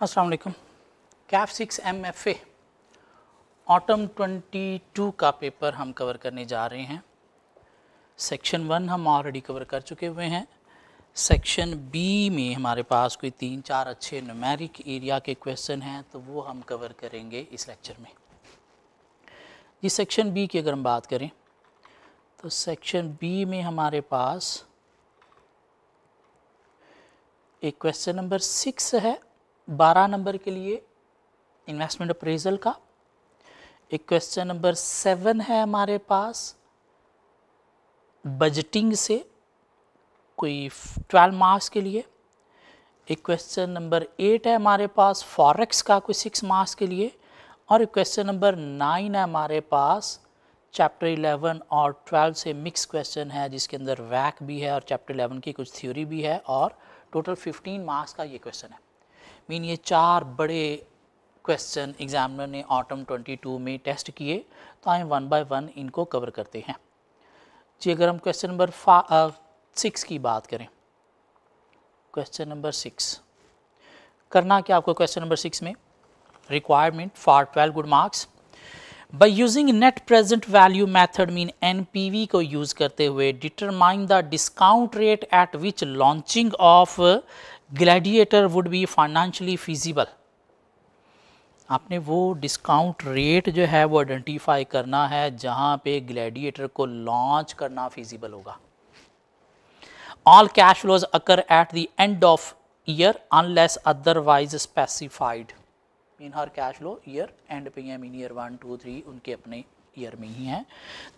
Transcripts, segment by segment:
अस्सलाम वालेकुम। Kaif 6 MFA autumn 22 का पेपर हम कवर करने जा रहे हैं। सेक्शन 1 हम ऑलरेडी कवर कर चुके हुए हैं। सेक्शन बी में हमारे पास कोई 3-4 अच्छे न्यूमेरिक एरिया के क्वेश्चन हैं, तो वो हम कवर करेंगे इस लेक्चर में। जी सेक्शन बी की अगर हम बात करें तो सेक्शन बी में हमारे पास एक क्वेश्चन नंबर 6 है 12 नंबर के लिए इन्वेस्टमेंट अप्रेजल का। एक क्वेश्चन नंबर 7 है हमारे पास बजटिंग से कोई 12 मार्क्स के लिए। एक क्वेश्चन नंबर 8 है हमारे पास फॉरेक्स का कोई 6 मार्क्स के लिए। और एक क्वेश्चन नंबर 9 है हमारे पास चैप्टर 11 और 12 से मिक्स क्वेश्चन है, जिसके अंदर वैक भी है और चैप्टर 11 की कुछ थ्योरी भी है, और टोटल 15 मार्क्स का ये क्वेश्चन है। मीन ये 4 बड़े क्वेश्चन एग्जामिनर ने ऑटम 22 में टेस्ट किए, तो आए 1 बाय 1 इनको कवर करते हैं। जी अगर हम क्वेश्चन नंबर 6 की बात करें, क्वेश्चन नंबर 6 करना क्या आपको क्वेश्चन नंबर 6 में requirement for 12 good marks bye using net present value method mean NPV को यूज़ करते हुए determine the discount rate at which launching of gladiator would be financially feasible. आपने वो डिस्काउंट रेट जो है वो आइडेंटिफाई करना है जहाँ पे ग्लैडिएटर को लॉन्च करना फीजिबल होगा। All cash flows occur at the end of year unless otherwise specified. Mean her cash flow year and पे है, मीन ईयर 1, 2, 3 उनके अपने ईयर में ही है।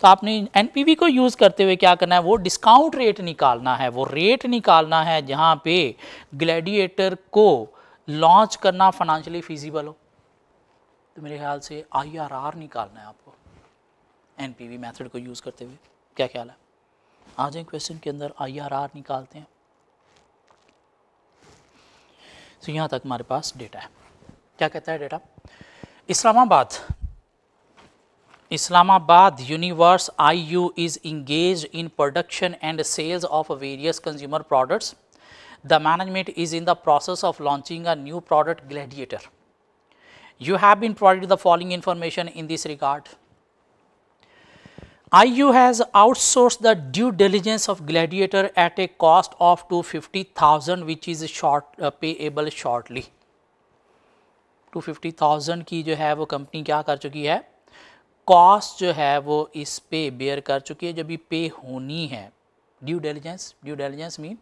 तो आपने NPV को यूज़ करते हुए क्या करना है, वो डिस्काउंट रेट निकालना है, वो रेट निकालना है जहाँ पे ग्लैडिएटर को लॉन्च करना फाइनेंशियली फीजिबल हो। तो मेरे ख्याल से IRR निकालना है आपको NPV मेथड को यूज़ करते हुए। क्या ख्याल है? आ जाए क्वेश्चन के अंदर IRR निकालते हैं। तो यहाँ तक हमारे पास डेटा है। क्या कहता है data? Islamabad Universe IU is engaged in production and sales of various consumer products. The management is in the process of launching a new product, Gladiator. You have been provided the following information in this regard. IU has outsourced the due diligence of Gladiator at a cost of 250,000 which is payable shortly. 250,000 की जो है वो company क्या कर चुकी है, cost जो है वो इस पे बेयर कर चुकी है, जो भी पे होनी है। ड्यू डिलिजेंस मीन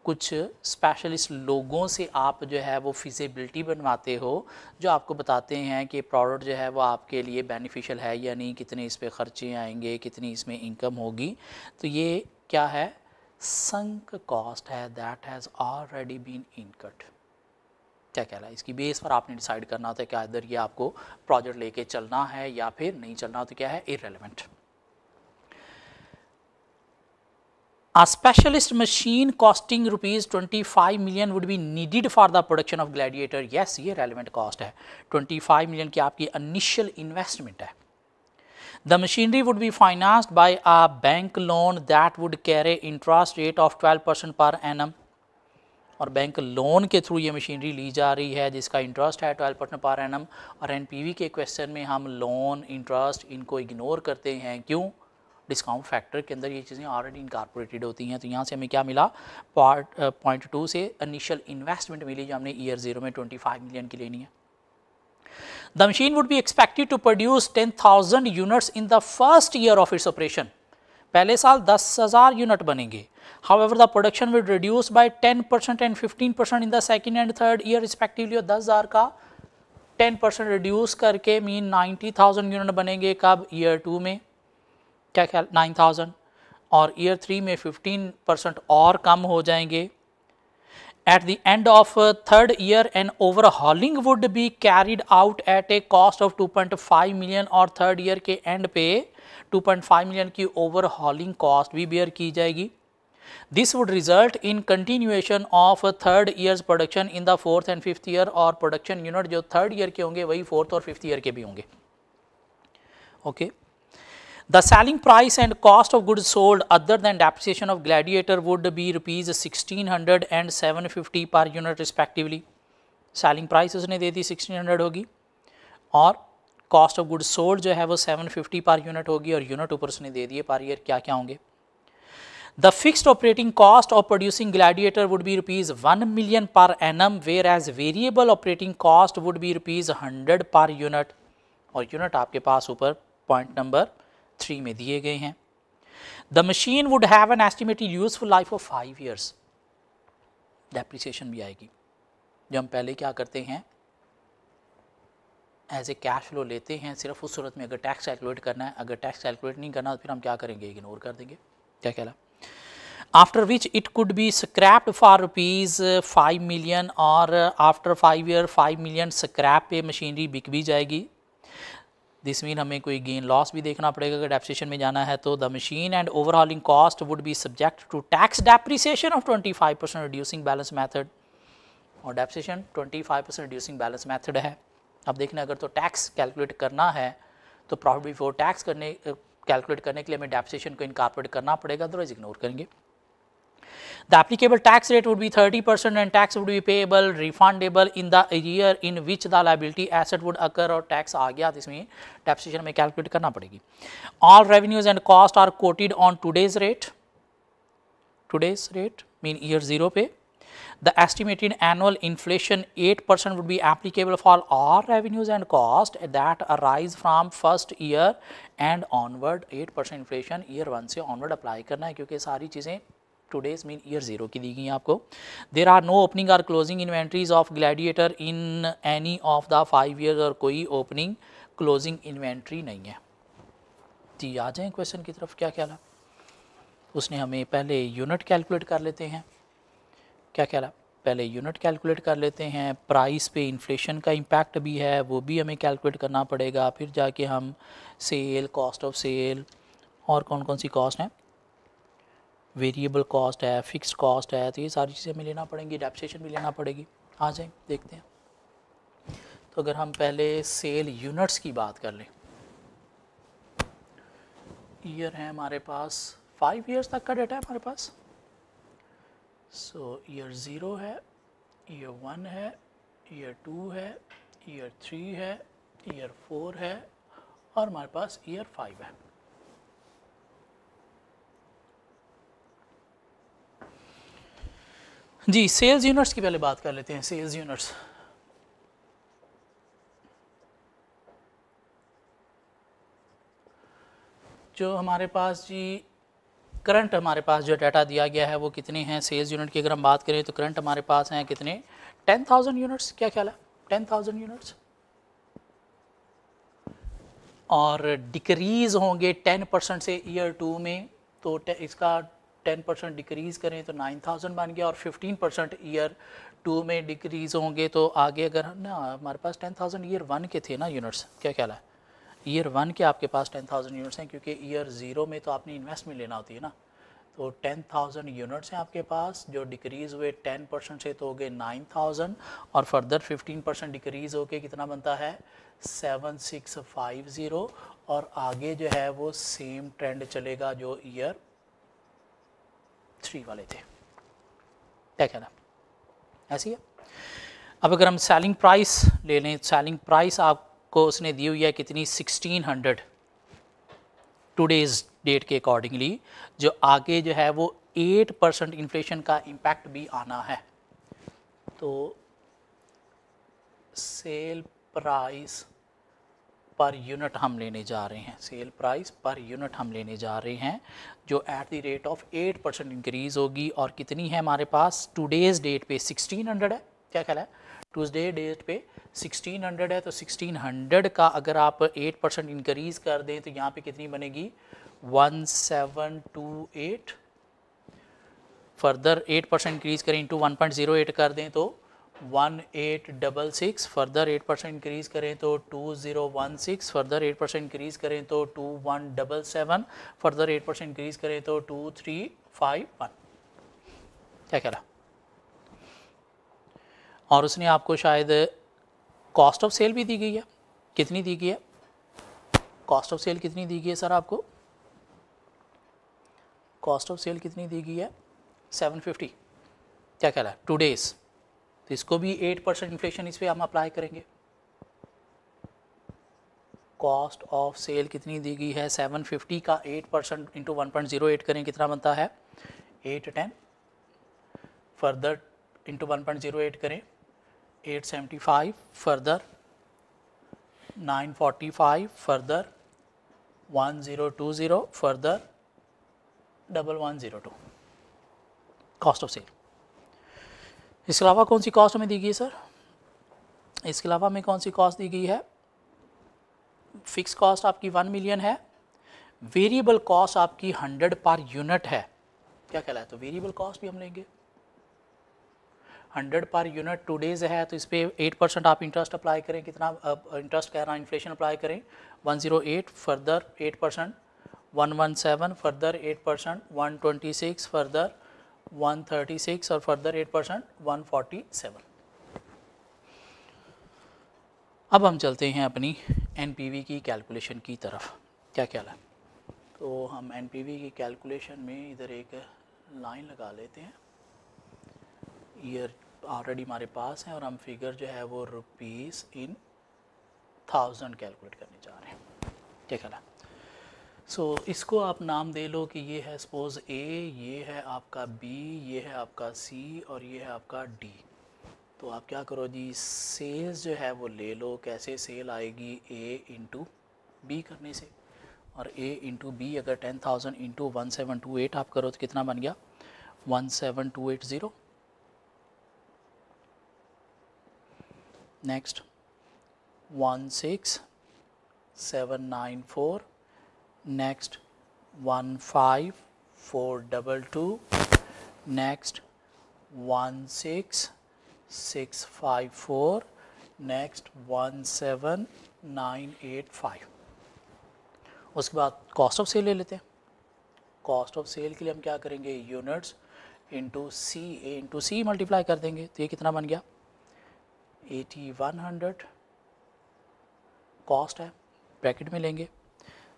कुछ स्पेशलिस्ट लोगों से आप जो है वो फिजिबिलिटी बनवाते हो, जो आपको बताते हैं कि प्रोडक्ट जो है वो आपके लिए बेनिफिशियल है या नहीं, कितने इस पे खर्चे आएंगे, कितनी इसमें इनकम होगी। तो ये क्या है, संक कॉस्ट है, दैट हैज़ ऑलरेडी बीन इनकट। क्या कहला है, इसकी बेस पर आपने डिसाइड करना होता है कि इधर ये आपको प्रोजेक्ट लेके चलना है या फिर नहीं चलना, तो क्या है, irrelevant. A specialist machine costing ₹25 million would be needed for the production of Gladiator. Yes, ये relevant cost है। 25 million की आपकी initial investment है। The machinery would be financed by a bank loan that would carry interest rate of 12% per annum. और bank loan के through ये machinery ली जा रही है जिसका इंटरेस्ट है 12% पर एनम। और NPV के क्वेश्चन में हम लोन इंटरेस्ट इनको इग्नोर करते हैं, क्यों? डिस्काउंट फैक्टर के अंदर ये चीज़ें ऑलरेडी इनकॉर्पोरेटेड होती हैं। तो यहाँ से हमें क्या मिला, पॉइंट 2 से इनिशियल इन्वेस्टमेंट मिली जो हमने ईयर 0 में 25 मिलियन की लेनी है। The machine would be expected to produce 10,000 units in the first year of its operation. पहले साल 10,000 यूनिट बनेंगे। However, the production will reduce by 10% and 15% in the second and third year respectively। और 10,000 का 10% reduce करके mean 90,000 unit बनेंगे। कब? Year 2 में। क्या ख्याल? 9,000। और ईयर 3 में 15% और कम हो जाएंगे। At the end of third year, an overhauling would be carried out at a cost of 2.5 million। और थर्ड ईयर के एंड पे 2.5 मिलियन की ओवरहॉलिंग कॉस्ट भी बेयर की जाएगी। This would result in continuation of third year's production in the fourth and fifth year। और production unit जो third year के होंगे वही फोर्थ और फिफ्थ ईयर के भी होंगे। Okay. The selling price and cost of goods sold other than depreciation of Gladiator would be ₹1,600 and ₹750 per unit respectively। Selling price उसने दे दी 1600 होगी, और कॉस्ट ऑफ गुड्स सोल्ड जो है वो 750 पर यूनिट होगी, और यूनिट ऊपर उसने दे दिए पर ईयर क्या क्या होंगे। The fixed operating cost of producing gladiator would be ₹1 million per annum, whereas variable operating cost would be ₹100 per unit, और यूनिट आपके पास ऊपर पॉइंट नंबर 3 में दिए गए हैं। The machine would have an estimated useful life of 5 years, depreciation भी आएगी। जो हम पहले क्या करते हैं, एज ए कैश फ्लो लेते हैं सिर्फ उस सूरत में अगर टैक्स कैलकुलेट करना है, अगर टैक्स कैलकुलेट नहीं करना तो फिर हम क्या करेंगे, इग्नोर कर देंगे। क्या कहला, after which it could be scraped for ₹5 million, और आफ्टर 5 year 5 million स्क्रैप पे मशीनरी बिक भी जाएगी। दिस मीन हमें कोई गेन लॉस भी देखना पड़ेगा अगर डेप्रिसिएशन में जाना है तो। The machine and overhauling cost would be subject to tax depreciation of 25% reducing balance method, और डेप्रिसिएशन 25% रिड्यूसिंग बैलेंस मेथड है। अब देखना अगर तो टैक्स कैलकुलेट करना है तो प्रॉफिट बिफोर टैक्स कैलकुलेट करने के लिए हमें डेप्रिसिएशन को इनकॉर्पोरेट करना पड़ेगा, अदरवाइज इग्नोर करेंगे। The applicable tax rate would be 30% and tax would be payable, refundable in the year in which the liability asset would occur, और टैक्स आ गया इसमें टैक्सेशन में कैलकुलेट करना पड़ेगी। All revenues and cost are quoted on today's rate mean year 0 पे। The estimated annual inflation 8% would be applicable for all revenues and cost that arise from first year and onward। 8% inflation year 1 से onward apply करना है क्योंकि सारी चीज़ें today's mean year 0 की दी गई हैं आपको। देर आर नो ओपनिंग और closing inventories of gladiator in any of the 5 years, और कोई ओपनिंग क्लोजिंग इन्वेंट्री नहीं है। जी आ जाएं क्वेश्चन की तरफ। क्या ख्याल है, उसने हमें पहले यूनिट कैलकुलेट कर लेते हैं। क्या ख्याल है, पहले यूनिट कैलकुलेट कर लेते हैं। प्राइस पे इन्फ्लेशन का इम्पैक्ट भी है वो भी हमें कैलकुलेट करना पड़ेगा, फिर जाके हम सेल, कॉस्ट ऑफ सेल, और कौन कौन सी कॉस्ट हैं, वेरिएबल कॉस्ट है, फिक्स्ड कॉस्ट है, तो ये सारी चीज़ें हमें लेना पड़ेंगी, डेप्रिसिएशन भी लेना पड़ेगी। आ जाए देखते हैं। तो अगर हम पहले सेल यूनिट्स की बात कर लें, ईयर है हमारे पास 5 years तक का डेटा है हमारे पास। सो ईयर 0 है, ईयर 1 है, ईयर 2 है, ईयर 3 है, ईयर 4 है, और हमारे पास ईयर 5 है। जी सेल्स यूनिट्स की पहले बात कर लेते हैं। सेल्स यूनिट्स जो हमारे पास जी करंट हमारे पास जो डाटा दिया गया है वो कितने हैं सेल्स यूनिट की अगर हम बात करें तो करंट हमारे पास हैं कितने, 10,000 यूनिट्स। क्या ख्याल है, 10,000 यूनिट्स, और डिक्रीज़ होंगे 10% से ईयर 2 में, तो इसका 10% डिक्रीज़ करें तो 9,000 बन गया, और 15% ईयर 2 में डिक्रीज़ होंगे तो आगे अगर ना हमारे पास 10,000 ईयर 1 के थे ना यूनिट्स। क्या ख्याल है, ईयर 1 के आपके पास 10,000 यूनिट्स हैं क्योंकि ईयर 0 में तो आपने इन्वेस्टमेंट लेना होती है ना। तो 10,000 यूनिट्स हैं आपके पास जो डिक्रीज़ हुए 10% से तो हो गए 9,000, और फर्दर 15% डिक्रीज़ होके कितना बनता है 7,650, और आगे जो है वो सेम ट्रेंड चलेगा जो ईयर 3 वाले थे। क्या कहना ऐसी है। अब अगर हम सेलिंग प्राइस ले लें, सेलिंग प्राइस आपको उसने दी हुई है कितनी 1600 टुडेज़ डेट के अकॉर्डिंगली, जो आगे जो है वो 8% इन्फ्लेशन का इम्पैक्ट भी आना है। तो सेल प्राइस पर यूनिट हम लेने जा रहे हैं, सेल प्राइस पर यूनिट हम लेने जा रहे हैं जो eight the rate of 8% increase होगी, और कितनी है हमारे पास टुडेज़ डेट पे 1600 है। क्या ख्याल है, ट्यूसडे डेट पे 1600 है, तो 1600 का अगर आप 8% इंक्रीज़ कर दें तो यहाँ पे कितनी बनेगी 1728, फर्दर 8% इंक्रीज़ करें इंटू 1.08 कर दें तो 1866, फर्दर 8% इंक्रीज़ करें तो 2016, फर्दर 8% इंक्रीज़ करें तो 2177, फर्दर 8% इंक्रीज़ करें तो 2351। क्या कह रहा, और उसने आपको शायद कॉस्ट ऑफ सेल भी दी गई है। कितनी दी गई है, कॉस्ट ऑफ सेल कितनी दी गई है सर आपको, कॉस्ट ऑफ सेल कितनी दी गई है 750। क्या कह रहा है टुडेज़ तो इसको भी 8% इन्फ्लेशन इस पर हम अप्लाई करेंगे। कॉस्ट ऑफ सेल कितनी दी गई है 750 का 8% इंटू 1.08 करें कितना बनता है 810, फर्दर इंटू 1.08 करें 875, further 945, further 1020, further 1102 cost of sale. इसके अलावा कौन सी कॉस्ट हमें दी गई है सर? इसके अलावा हमें कौन सी कॉस्ट दी गई है? फिक्स कॉस्ट आपकी 1 मिलियन है, वेरिएबल कॉस्ट आपकी 100 पर यूनिट है। क्या कहलाए? तो वेरिएबल कॉस्ट भी हम लेंगे 100 पर यूनिट, 2 डेज है तो इस पर 8% आप इंटरेस्ट अप्लाई करें। कितना इंटरेस्ट कह रहा है, इन्फ्लेशन अप्लाई करें 108, फर्दर 8% 117, फर्दर 8% 126, फर्दर 136 और फर्दर 8% 147। अब हम चलते हैं अपनी एनपीवी की कैलकुलेशन की तरफ। क्या ख्याल है? तो हम एनपीवी की कैलकुलेशन में इधर एक लाइन लगा लेते हैं। ईयर ऑलरेडी हमारे पास है और हम फिगर जो है वो रुपीस इन 1000 कैलकुलेट करने जा रहे हैं। क्या ख्याल है? सो इसको आप नाम दे लो कि ये है सपोज ए, ये है आपका बी, ये है आपका सी और ये है आपका डी। तो आप क्या करो जी, सेल्स जो है वो ले लो। कैसे सेल आएगी? ए इंटू बी करने से, और ए इंटू बी अगर 10,000 इंटू 1728 आप करो तो कितना बन गया 17280। Next 16794, next 15422, next 16654, next 17985। उसके बाद कॉस्ट ऑफ सेल ले लेते हैं। कॉस्ट ऑफ सेल के लिए हम क्या करेंगे, यूनिट्स इंटू सी, ए इंटू सी मल्टीप्लाई कर देंगे। तो ये कितना बन गया 8100, कॉस्ट है ब्रैकेट में लेंगे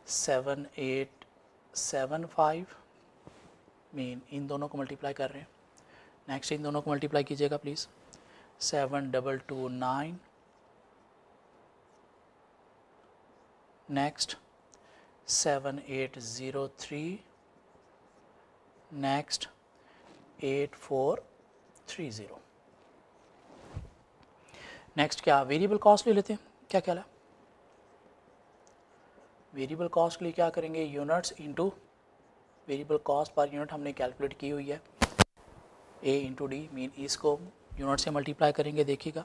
7875, मीन इन दोनों को मल्टीप्लाई कर रहे हैं। नेक्स्ट इन दोनों को मल्टीप्लाई कीजिएगा प्लीज़, 7229, नेक्स्ट 7803, नेक्स्ट 8430। नेक्स्ट क्या वेरिएबल कॉस्ट ले लेते हैं। क्या ख्याल है? वेरिएबल कॉस्ट के लिए क्या करेंगे, units into variable cost per unit हमने कैलकुलेट की हुई है ए इंटू डी, मीन इसको यूनिट से मल्टीप्लाई करेंगे। देखिएगा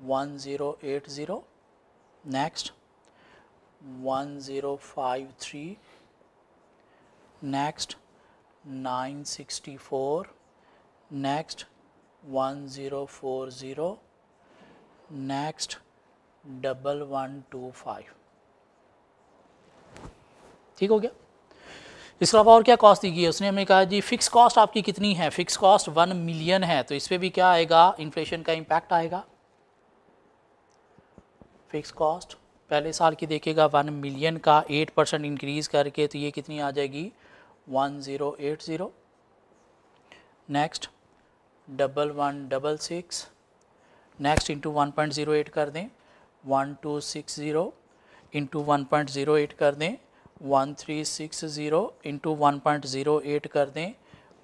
1080, नेक्स्ट 1053, नेक्स्ट 964, नेक्स्ट 1040, नेक्स्ट 1125। ठीक हो गया। इसके अलावा और क्या कॉस्ट दी गई है? उसने हमें कहा जी फिक्स कॉस्ट आपकी कितनी है, फिक्स कॉस्ट 1 मिलियन है। तो इस पर भी क्या आएगा, इन्फ्लेशन का इम्पैक्ट आएगा। फिक्स कॉस्ट पहले साल की देखिएगा 1 मिलियन का 8% इंक्रीज़ करके तो ये कितनी आ जाएगी 1080, नेक्स्ट 1166, नेक्स्ट इंटू 1.08 कर दें 1260, इंटू 1.08 कर दें 1360, इंटू 1.08 कर दें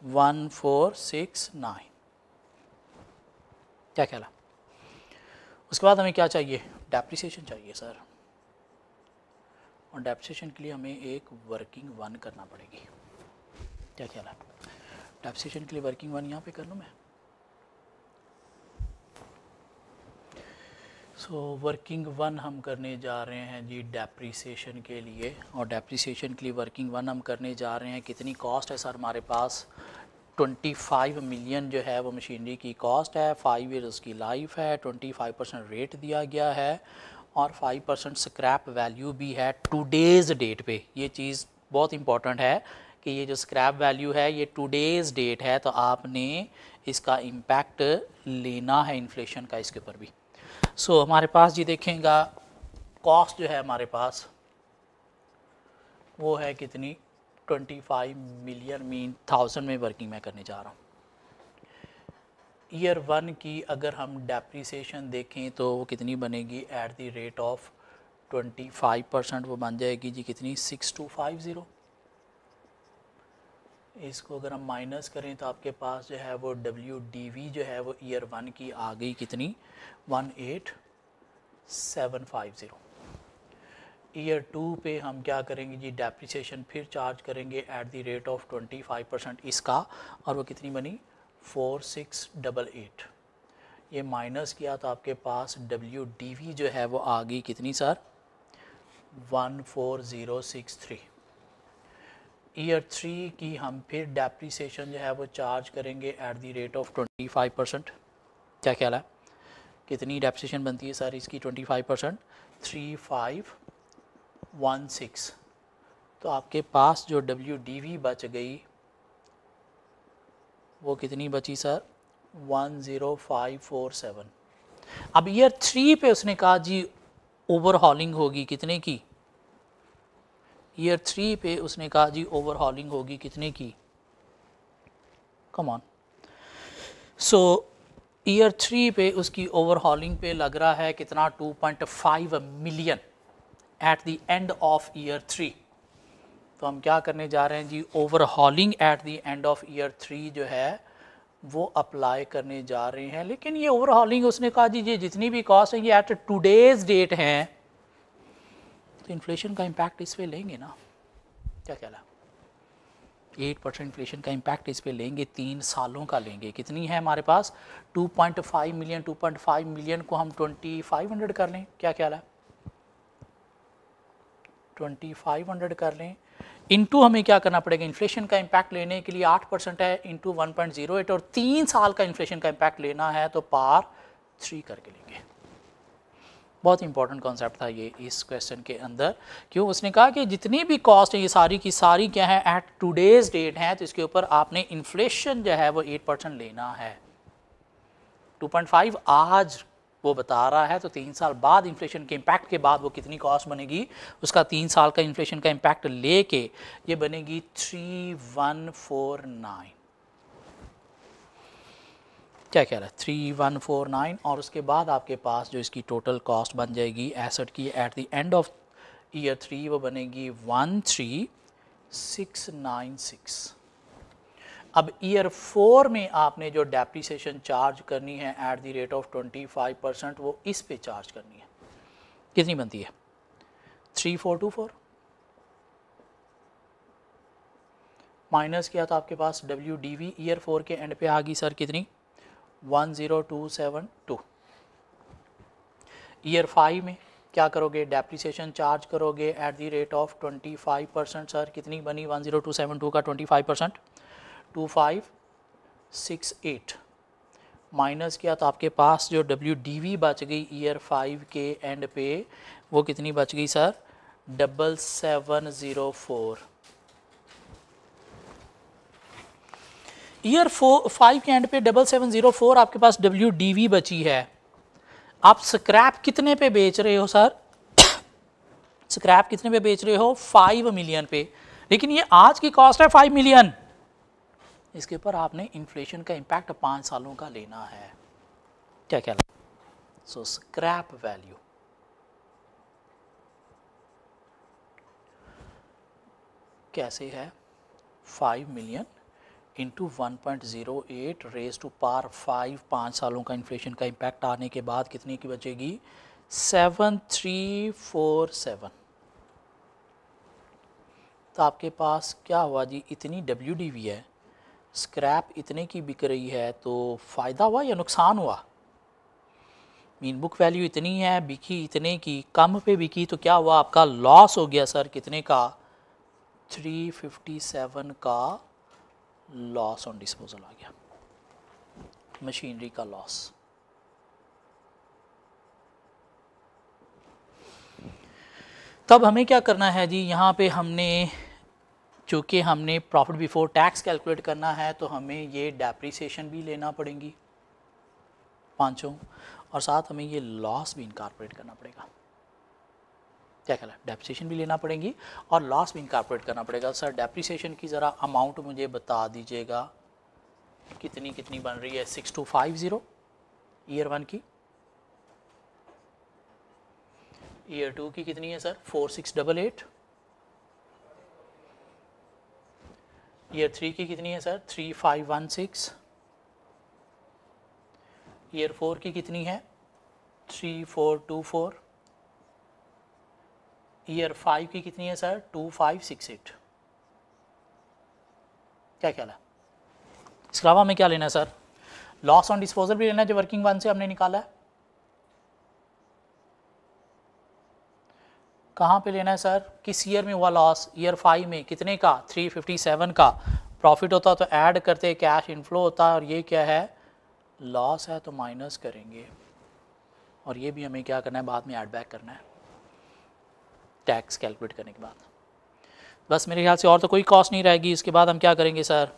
1469। क्या ख्याल है? उसके बाद हमें क्या चाहिए, डेप्रिसिएशन चाहिए सर। और डेप्रिसिएशन के लिए हमें एक वर्किंग 1 करना पड़ेगी। क्या ख्याल है? डेप्रिसिएशन के लिए वर्किंग 1 यहाँ पे कर लूँ मैं। सो वर्किंग 1 हम करने जा रहे हैं जी डेप्रिसिएशन के लिए। और डेप्रिसिएशन के लिए वर्किंग 1 हम करने जा रहे हैं। कितनी कॉस्ट है सर हमारे पास, 25 मिलियन जो है वो मशीनरी की कॉस्ट है, 5 ईयर्स उसकी लाइफ है, 25% रेट दिया गया है और 5% स्क्रैप वैल्यू भी है टुडेज़ डेट पे। ये चीज़ बहुत इंपॉर्टेंट है कि ये जो स्क्रैप वैल्यू है ये टुडेज़ डेट है, तो आपने इसका इम्पैक्ट लेना है इन्फ्लेशन का इसके ऊपर भी। सो हमारे पास जी देखेंगे कॉस्ट जो है हमारे पास वो है कितनी 25 मिलियन, मीन 1000 में वर्किंग मैं करने जा रहा हूँ। ईयर 1 की अगर हम डेप्रिसिएशन देखें तो वो कितनी बनेगी एट द रेट ऑफ 25%, वो बन जाएगी जी कितनी 6250। इसको अगर हम माइनस करें तो आपके पास जो है वो WDV जो है वो ईयर 1 की आ गई कितनी 18750। ईयर 2 पे हम क्या करेंगे जी डेप्रिसिएशन फिर चार्ज करेंगे एट द रेट ऑफ 25% इसका, और वो कितनी बनी 4688। ये माइनस किया तो आपके पास WDV जो है वो आ गई कितनी सर 14063। ईयर 3 की हम फिर डेप्रिसिएशन जो है वो चार्ज करेंगे एट द रेट ऑफ 25%। क्या ख्याल है कितनी डेप्रिसिएशन बनती है सर इसकी 25%? 3516। तो आपके पास जो WDV बच गई वो कितनी बची सर 10547। अब ईयर 3 पे उसने कहा जी ओवरहॉलिंग होगी कितने की, ईयर 3 पे उसने कहा जी ओवरहॉलिंग होगी कितने की, कम ऑन। सो ईयर 3 पे उसकी ओवरहॉलिंग पे लग रहा है कितना 2.5 million at the end of year 3। तो हम क्या करने जा रहे हैं जी overhauling at the end of year 3 जो है वो अप्लाई करने जा रहे हैं। लेकिन ये ओवरहॉलिंग उसने कहा जी ये जितनी भी कॉस्ट है ये एट टुडेज डेट हैं, तो इन्फ्लेशन का इम्पैक्ट इस पे लेंगे ना, क्या ख्याल है 8% इन्फ्लेशन का इम्पैक्ट इस पे लेंगे, 3 सालों का लेंगे। कितनी है हमारे पास 2.5 मिलियन, 2.5 मिलियन को हम 2500 कर लें, क्या ख्याल है 2500 कर लें, इनटू हमें क्या करना पड़ेगा इन्फ्लेशन का इम्पैक्ट लेने के लिए 8% है इनटू 1.08, और 3 साल का इन्फ्लेशन का इम्पैक्ट लेना है तो पार 3 करके लेंगे। बहुत इंपॉर्टेंट कॉन्सेप्ट था ये इस क्वेश्चन के अंदर, क्यों उसने कहा कि जितनी भी कॉस्ट है ये सारी की सारी क्या है एट टुडेज डेट है, तो इसके ऊपर आपने इन्फ्लेशन जो है वो 8% लेना है। 2.5 आज वो बता रहा है, तो 3 साल बाद इन्फ्लेशन के इम्पैक्ट के बाद वो कितनी कॉस्ट बनेगी, उसका 3 साल का इन्फ्लेशन का इम्पैक्ट लेके ये बनेगी 3149। क्या कह रहा है 3149, और उसके बाद आपके पास जो इसकी टोटल कॉस्ट बन जाएगी एसेट की eight the end of year 3 वो बनेगी 13696। अब ईयर 4 में आपने जो डेप्रिसिएशन चार्ज करनी है एट द रेट ऑफ 25% वो इस पे चार्ज करनी है, कितनी बनती है 3424 माइनस किया तो आपके पास WDV ईयर 4 के एंड पे आ गई सर कितनी 10272। ईयर 5 में क्या करोगे डेप्रिसिएशन चार्ज करोगे eight the rate of 25%, sir कितनी बनी 10272 का 25% 2568 माइनस किया तो आपके पास जो WDV बच गई ईयर 5 के एंड पे वो कितनी बच गई सर 7704। ईयर 5 के एंड पे 7704 आपके पास WDV बची है। आप स्क्रैप कितने पे बेच रहे हो सर स्क्रैप कितने पे बेच रहे हो 5 मिलियन पे, लेकिन ये आज की कॉस्ट है 5 मिलियन, इसके ऊपर आपने इन्फ्लेशन का इम्पैक्ट 5 सालों का लेना है, क्या क्या सो स्क्रैप वैल्यू कैसे है 5 million into 1.08 raise to power 5 सालों का इन्फ्लेशन का इम्पैक्ट आने के बाद कितने की बचेगी 7347। तो आपके पास क्या हुआ जी इतनी WDV है, स्क्रैप इतने की बिक रही है, तो फ़ायदा हुआ या नुकसान हुआ, मीन बुक वैल्यू इतनी है बिकी इतने की, कम पे बिकी तो क्या हुआ आपका लॉस हो गया सर कितने का 357 का लॉस ऑन डिस्पोजल आ गया, मशीनरी का लॉस। तब हमें क्या करना है जी यहाँ पे हमने चूँकि हमने प्रॉफिट बिफोर टैक्स कैलकुलेट करना है तो हमें ये डेप्रिसिएशन भी लेना पड़ेंगी पांचों, और साथ हमें ये लॉस भी इनकॉर्पोरेट करना पड़ेगा, क्या ख्याल है डेप्रिसिएशन भी लेना पड़ेंगी और लॉस भी इनकॉर्पोरेट करना पड़ेगा। सर डेप्रिसिएशन की ज़रा अमाउंट मुझे बता दीजिएगा कितनी कितनी बन रही है 6250 ईयर 1 की, ईयर 2 की कितनी है सर 4688, ईयर 3 की कितनी है सर 3516, ईयर 4 की कितनी है 3424, ईयर 5 की कितनी है सर 2568। क्या ख्याल है? इसके अलावा हमें क्या लेना है सर? लॉस ऑन डिस्पोजल भी लेना है जो वर्किंग वन से हमने निकाला है। कहाँ पे लेना है सर? किस ईयर में हुआ लॉस? ईयर 5 में। कितने का? 357 का। प्रॉफिट होता तो ऐड करते, कैश इनफ्लो होता, और ये क्या है लॉस है तो माइनस करेंगे, और ये भी हमें क्या करना है बाद में ऐड बैक करना है टैक्स कैलकुलेट करने के बाद। बस मेरे ख्याल से और तो कोई कॉस्ट नहीं रहेगी। इसके बाद हम क्या करेंगे सर?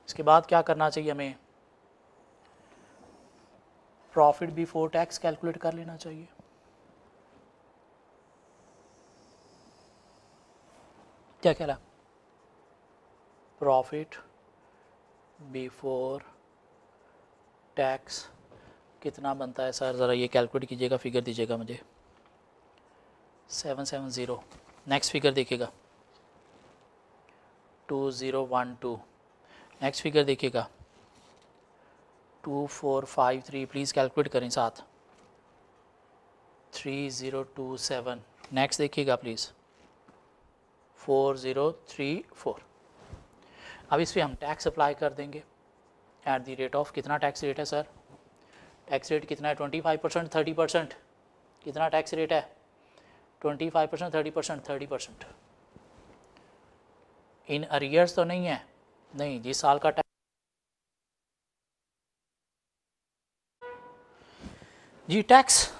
इसके बाद क्या करना चाहिए हमें? प्रॉफिट बिफोर टैक्स कैलकुलेट कर लेना चाहिए। क्या ख्याल है? प्रॉफिट बिफोर टैक्स कितना बनता है सर? ज़रा ये कैलकुलेट कीजिएगा, फिगर दीजिएगा मुझे। 770। नेक्स्ट फिगर देखिएगा 2012। नेक्स्ट फिगर देखिएगा 2453। प्लीज़ कैलकुलेट करें साथ। 3027। नेक्स्ट देखिएगा प्लीज़ 4034। अब इस पर हम टैक्स अप्लाई कर देंगे एट द रेट ऑफ, कितना टैक्स रेट है सर? टैक्स रेट कितना है? 25%, 30%? कितना टैक्स रेट है? 25%, 30%? 30%। इन अरियर्स तो नहीं है? नहीं, जिस साल का टैक्स, जी टैक्स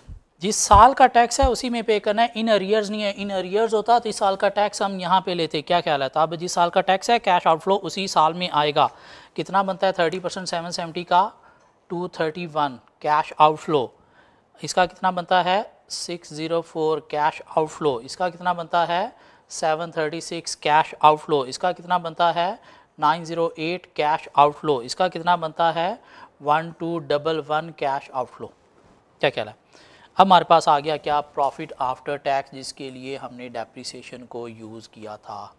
जिस साल का टैक्स है उसी में पे करना है। इन अरियर्स नहीं है। इन अरियर्स होता तो इस साल का टैक्स हम यहाँ पे लेते। क्या ख्याल है? तो अब जिस साल का टैक्स है कैश आउटफ्लो उसी साल में आएगा। कितना बनता है? 30%, 770 का 231 कैश आउटफ्लो। इसका कितना बनता है? 604 कैश आउटफ्लो। इसका कितना बनता है? 736 कैश आउटफ्लो। इसका कितना बनता है? 908 कैश आउटफ्लो। इसका कितना बनता है? 1211 कैश आउटफ्लो। क्या ख्याल है? अब हमारे पास आ गया क्या? प्रॉफिट आफ्टर टैक्स, जिसके लिए हमने डेप्रिसिएशन को यूज़ किया था।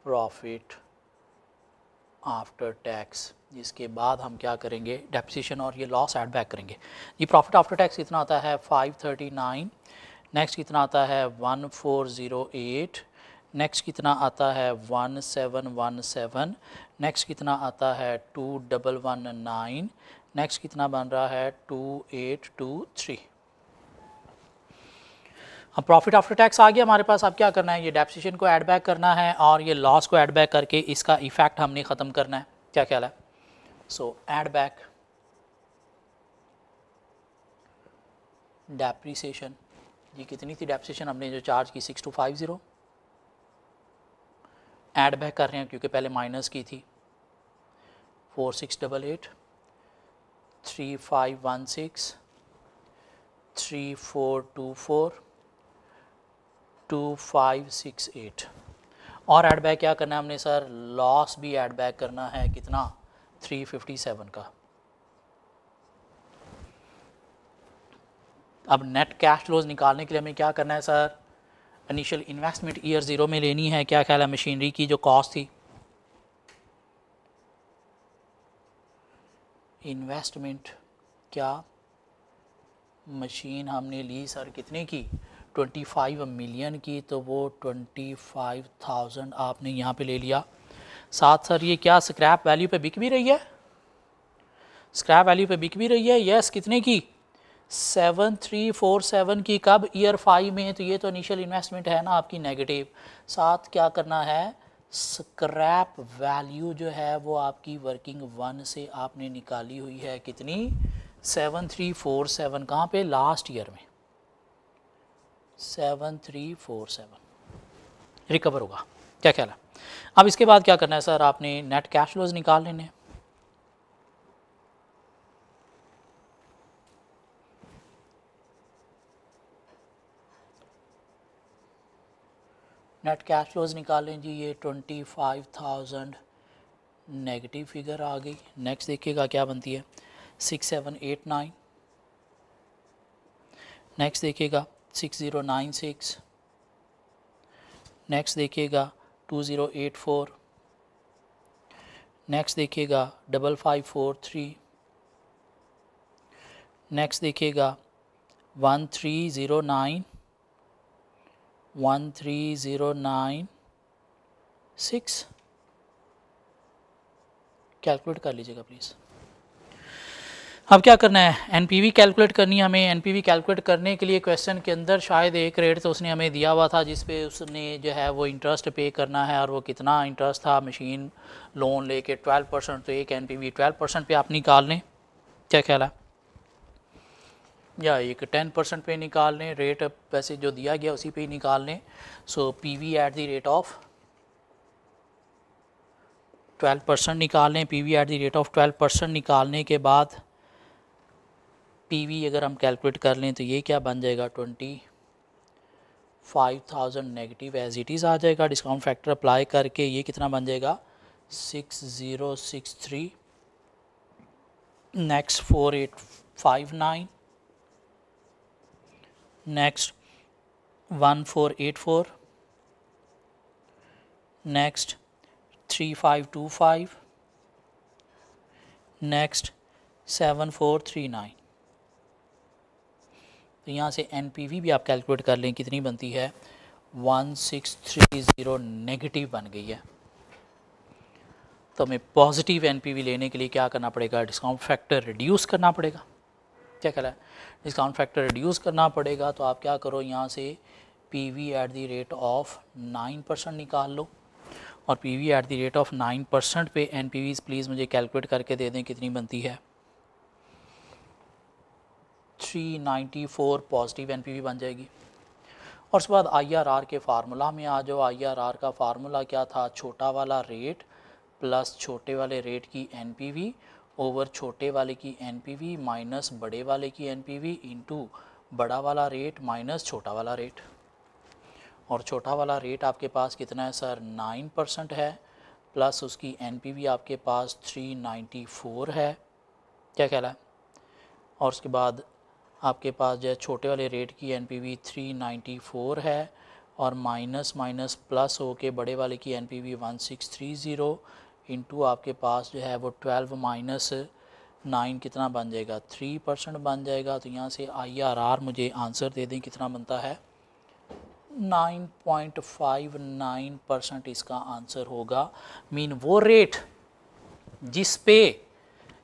प्रॉफिट आफ्टर टैक्स, जिसके बाद हम क्या करेंगे? डेप्रिसिएशन और ये लॉस ऐड बैक करेंगे। ये प्रॉफिट आफ्टर टैक्स कितना आता है? 539। नेक्स्ट कितना आता है? 1408। नेक्स्ट कितना आता है? 1717। नेक्स्ट कितना आता है? 2119। नेक्स्ट कितना बन रहा है? 2823। अब प्रॉफिट आफ्टर टैक्स आ गया हमारे पास। अब क्या करना है? ये डेप्रिसिएशन को ऐड बैक करना है और ये लॉस को ऐड बैक करके इसका इफेक्ट हमने ख़त्म करना है। क्या ख्याल है? सो ऐड बैक डेप्रिसिएशन, ये कितनी थी डेप्रिसिएशन हमने जो चार्ज की? 6250। ऐड बैक कर रहे हैं क्योंकि पहले माइनस की थी। 4688, 3516, 3424, 2568। और ऐड बैक क्या करना है हमने सर? लॉस भी ऐड बैक करना है। कितना? 357 का। अब नेट कैश फ्लोज निकालने के लिए हमें क्या करना है सर? इनिशियल इन्वेस्टमेंट ईयर 0 में लेनी है। क्या ख्याल है? मशीनरी की जो कॉस्ट थी, इन्वेस्टमेंट क्या मशीन हमने ली सर कितने की? 25 मिलियन की। तो वो 25,000 आपने यहाँ पे ले लिया। साथ सर ये क्या स्क्रैप वैल्यू पे बिक भी रही है? स्क्रैप वैल्यू पे बिक भी रही है। यस, कितने की? 7347 की। कब? ईयर 5 में। तो ये तो इनिशियल इन्वेस्टमेंट है ना आपकी नेगेटिव। साथ क्या करना है? स्क्रैप वैल्यू जो है वो आपकी वर्किंग वन से आपने निकाली हुई है। कितनी? 7347। कहाँ पे? लास्ट ईयर में 7347 रिकवर होगा। क्या ख्याल है? अब इसके बाद क्या करना है सर? आपने नेट कैश फ्लोज निकाल लेने हैं। नेट कैश फ्लोज निकालें जी, ये 25,000 नेगेटिव फिगर आ गई। नेक्स्ट देखिएगा क्या बनती है 6789, नेक्स्ट देखिएगा 6096, नेक्स्ट देखिएगा 2084, नेक्स्ट देखिएगा 5543, नेक्स्ट देखिएगा 1309, 13096। कैलकुलेट कर लीजिएगा प्लीज़। अब क्या करना है, एनपीवी कैलकुलेट करनी है हमें। एनपीवी कैलकुलेट करने के लिए क्वेश्चन के अंदर शायद एक रेट तो उसने हमें दिया हुआ था जिस पे उसने जो है वो इंटरेस्ट पे करना है, और वो कितना इंटरेस्ट था, मशीन लोन लेके 12%, तो एक एनपीवी 12% पे आप निकाल लें, क्या ख्याल है, या एक 10% पे निकाल लें, रेट वैसे जो दिया गया उसी पे ही निकाल लें। So PV at the rate of 12% निकाल लें। PV at the rate of 12% निकालने के बाद पीवी अगर हम कैलकुलेट कर लें तो ये क्या बन जाएगा 25,000 नेगेटिव एज इट इज़ आ जाएगा। डिस्काउंट फैक्टर अप्लाई करके ये कितना बन जाएगा 6063, नेक्स्ट 4859, नेक्स्ट 1484, नेक्स्ट 3525, नेक्स्ट 7439। तो यहाँ से एनपीवी भी आप कैलकुलेट कर लें कितनी बनती है 1630 नेगेटिव बन गई है। तो हमें पॉजिटिव एनपीवी लेने के लिए क्या करना पड़ेगा, डिस्काउंट फैक्टर रिड्यूस करना पड़ेगा। क्या कहला है, डिस्काउंट फैक्टर रिड्यूस करना पड़ेगा। तो आप क्या करो, यहाँ से PV at the rate of 9% निकाल लो, और PV at the rate of 9% पे एनपीवी प्लीज़ मुझे कैलकुलेट करके दे दें कितनी बनती है 394 पॉजिटिव एनपीवी बन जाएगी। और उसके बाद आईआरआर के फार्मूला में आ जाओ। आईआरआर का फार्मूला क्या था, छोटा वाला रेट प्लस छोटे वाले रेट की एनपीवी ओवर छोटे वाले की एनपीवी माइनस बड़े वाले की एनपीवी इंटू बड़ा वाला रेट माइनस छोटा वाला रेट। और छोटा वाला रेट आपके पास कितना है सर 9% है, प्लस उसकी एनपीवी आपके पास 394 है। क्या कहला है, और उसके बाद आपके पास जो है छोटे वाले रेट की एनपीवी 394 है, और माइनस माइनस प्लस होके बड़े वाले की एनपीवी 1630 इंटू आपके पास जो है वो 12 माइनस 9 कितना बन जाएगा 3% बन जाएगा। तो यहाँ से आईआरआर मुझे आंसर दे दें कितना बनता है 9.59% इसका आंसर होगा। मीन वो रेट जिस पे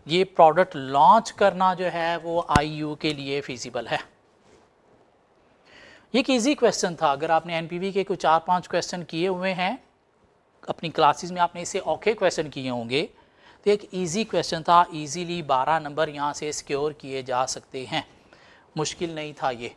ये प्रोडक्ट लॉन्च करना जो है वो आईयू के लिए फिजिबल है। ये एक इजी क्वेश्चन था। अगर आपने एनपीवी के कुछ 4-5 क्वेश्चन किए हुए हैं अपनी क्लासेस में, आपने इससे औखे क्वेश्चन किए होंगे, तो एक इजी क्वेश्चन था। इजीली 12 नंबर यहाँ से सिक्योर किए जा सकते हैं, मुश्किल नहीं था ये।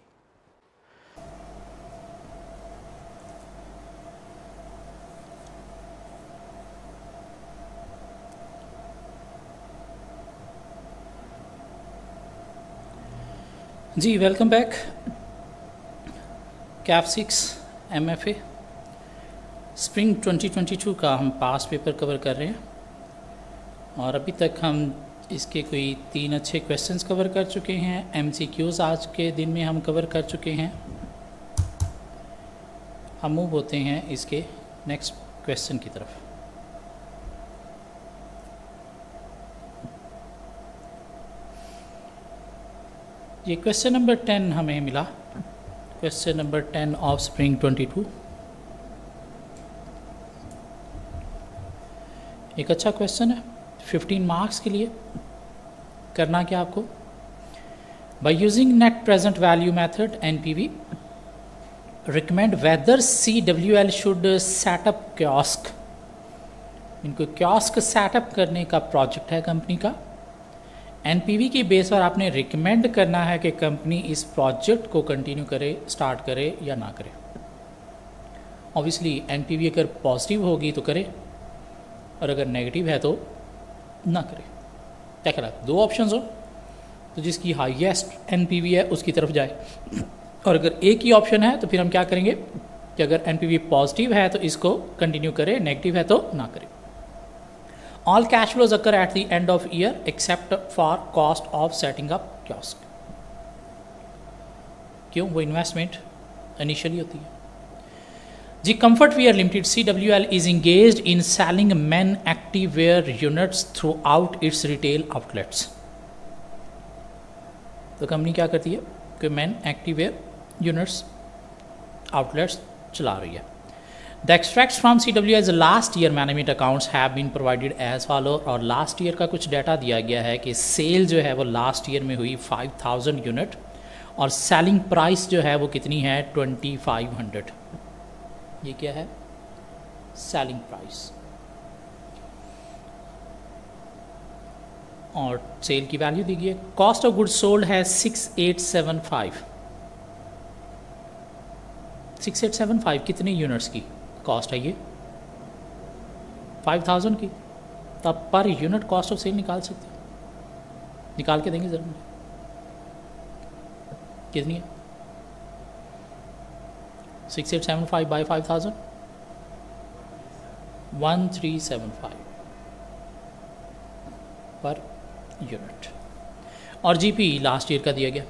जी welcome back. Cap 6 MFA spring 2022 का हम पास पेपर कवर कर रहे हैं, और अभी तक हम इसके कोई 3 अच्छे क्वेश्चंस कवर कर चुके हैं। MCQs आज के दिन में हम कवर कर चुके हैं। हम मूव होते हैं इसके नेक्स्ट क्वेश्चन की तरफ। ये क्वेश्चन नंबर 10 हमें मिला, क्वेश्चन नंबर 10 ऑफ स्प्रिंग 22। एक अच्छा क्वेश्चन है 15 मार्क्स के लिए। करना क्या आपको, by using net present value method NPV recommend whether CWL should set up kiosk. इनको कियोस्क सेटअप करने का प्रोजेक्ट है कंपनी का। NPV की बेस पर आपने रिकमेंड करना है कि कंपनी इस प्रोजेक्ट को कंटिन्यू करे, स्टार्ट करे या ना करे। ऑब्वियसली NPV अगर पॉजिटिव होगी तो करे, और अगर नेगेटिव है तो ना करे। क्या करा, 2 ऑप्शंस हो तो जिसकी हाईएस्ट NPV है उसकी तरफ जाए, और अगर एक ही ऑप्शन है तो फिर हम क्या करेंगे कि अगर एनपीवी पॉजिटिव है तो इसको कंटिन्यू करें, नेगेटिव है तो ना करें। All cash flows occur at the end of year except for cost of setting up kiosk. क्यों? वो इन्वेस्टमेंट इनिशियली होती है जी। Comfort wear limited CWL is engaged in selling men active wear units throughout its retail outlets. तो company क्या करती है कि men active wear units outlets चला रही है। The extracts from CWL's last year management accounts have been provided as follow. और last year का कुछ डाटा दिया गया है कि सेल जो है वो लास्ट ईयर में हुई 5000 यूनिट और सेलिंग प्राइस जो है वो कितनी है 2500। ये क्या है? Selling price. और सेल की वैल्यू दी गई है। कॉस्ट ऑफ गुड्स सोल्ड है 6875। 6875 कितने यूनिट्स की कॉस्ट है? ये 5000 की। तो आप per unit cost of cell निकाल सकते हो, निकाल के देंगे जरूर। कितनी है? 6875 बाई 5000 1375 पर यूनिट। और जीपी लास्ट ईयर का दिया गया।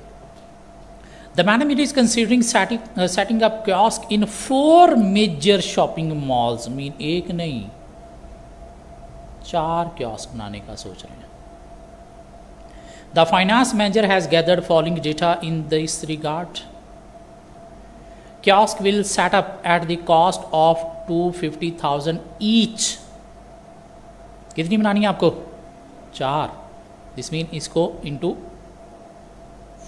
The management is considering setting up kiosk in 4 major shopping malls. Mean एक नहीं 4 कियोस्क बनाने का सोच रहे हैं। The finance manager has gathered following data in this regard. Kiosk will set up at the cost of 250,000 each. कितनी बनानी है आपको? 4। दिस मीन इसको इंटू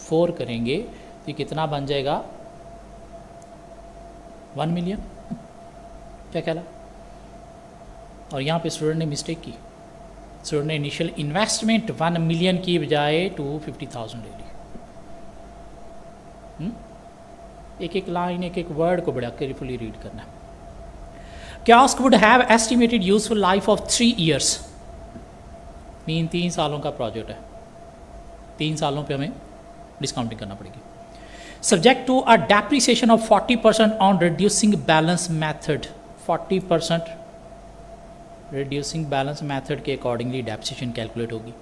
4 करेंगे तो कितना बन जाएगा? 1 मिलियन। क्या कहला? और यहाँ पे स्टूडेंट ने मिस्टेक की। स्टूडेंट ने इनिशियल इन्वेस्टमेंट 1 मिलियन की बजाय 250,000 ले ली। एक एक लाइन, एक एक वर्ड को बड़ा केयरफुली रीड करना। Kiosk would have estimated useful life of 3 years. Mean 3 सालों का प्रोजेक्ट है, 3 सालों पे हमें डिस्काउंटिंग करना पड़ेगी। Subject to a depreciation of 40% on reducing balance method. 40% reducing balance method के अकॉर्डिंगली डेप्रिसिएशन कैलकुलेट होगी।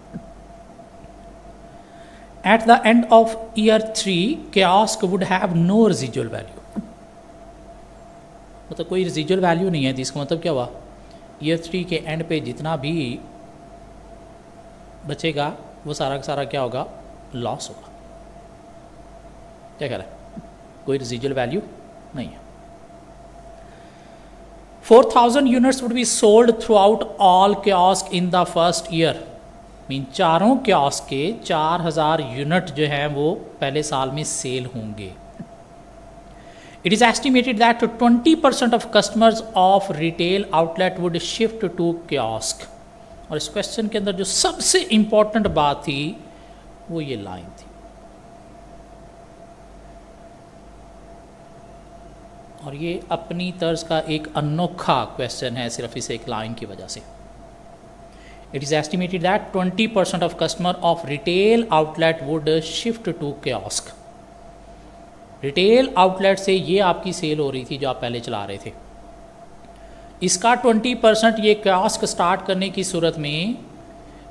At the end of year 3 kiosk would have no residual value. मतलब कोई रेजिजुअल वैल्यू नहीं है। जिसका मतलब क्या हुआ? ईयर 3 के एंड पे जितना भी बचेगा वो सारा का सारा क्या होगा? लॉस होगा। क्या कह रहा है? कोई रेजिजुअल वैल्यू नहीं है। 4000 units would be sold through out all kiosk in the first year. Mean चारों कियोस्क के 4000 यूनिट जो है वो पहले साल में सेल होंगे। It is estimated that 20% of customers of retail outlet would shift to kiosk. और इस क्वेश्चन के अंदर जो सबसे इंपॉर्टेंट बात थी वो ये लाइन थी। और ये अपनी तर्ज का एक अनोखा क्वेश्चन है सिर्फ इस एक लाइन की वजह से। It is estimated that 20% of customer of retail outlet would shift to kiosk. Retail outlet से ये आपकी सेल हो रही थी जो आप पहले चला रहे थे। इसका 20% ये कियोस्क स्टार्ट करने की सूरत में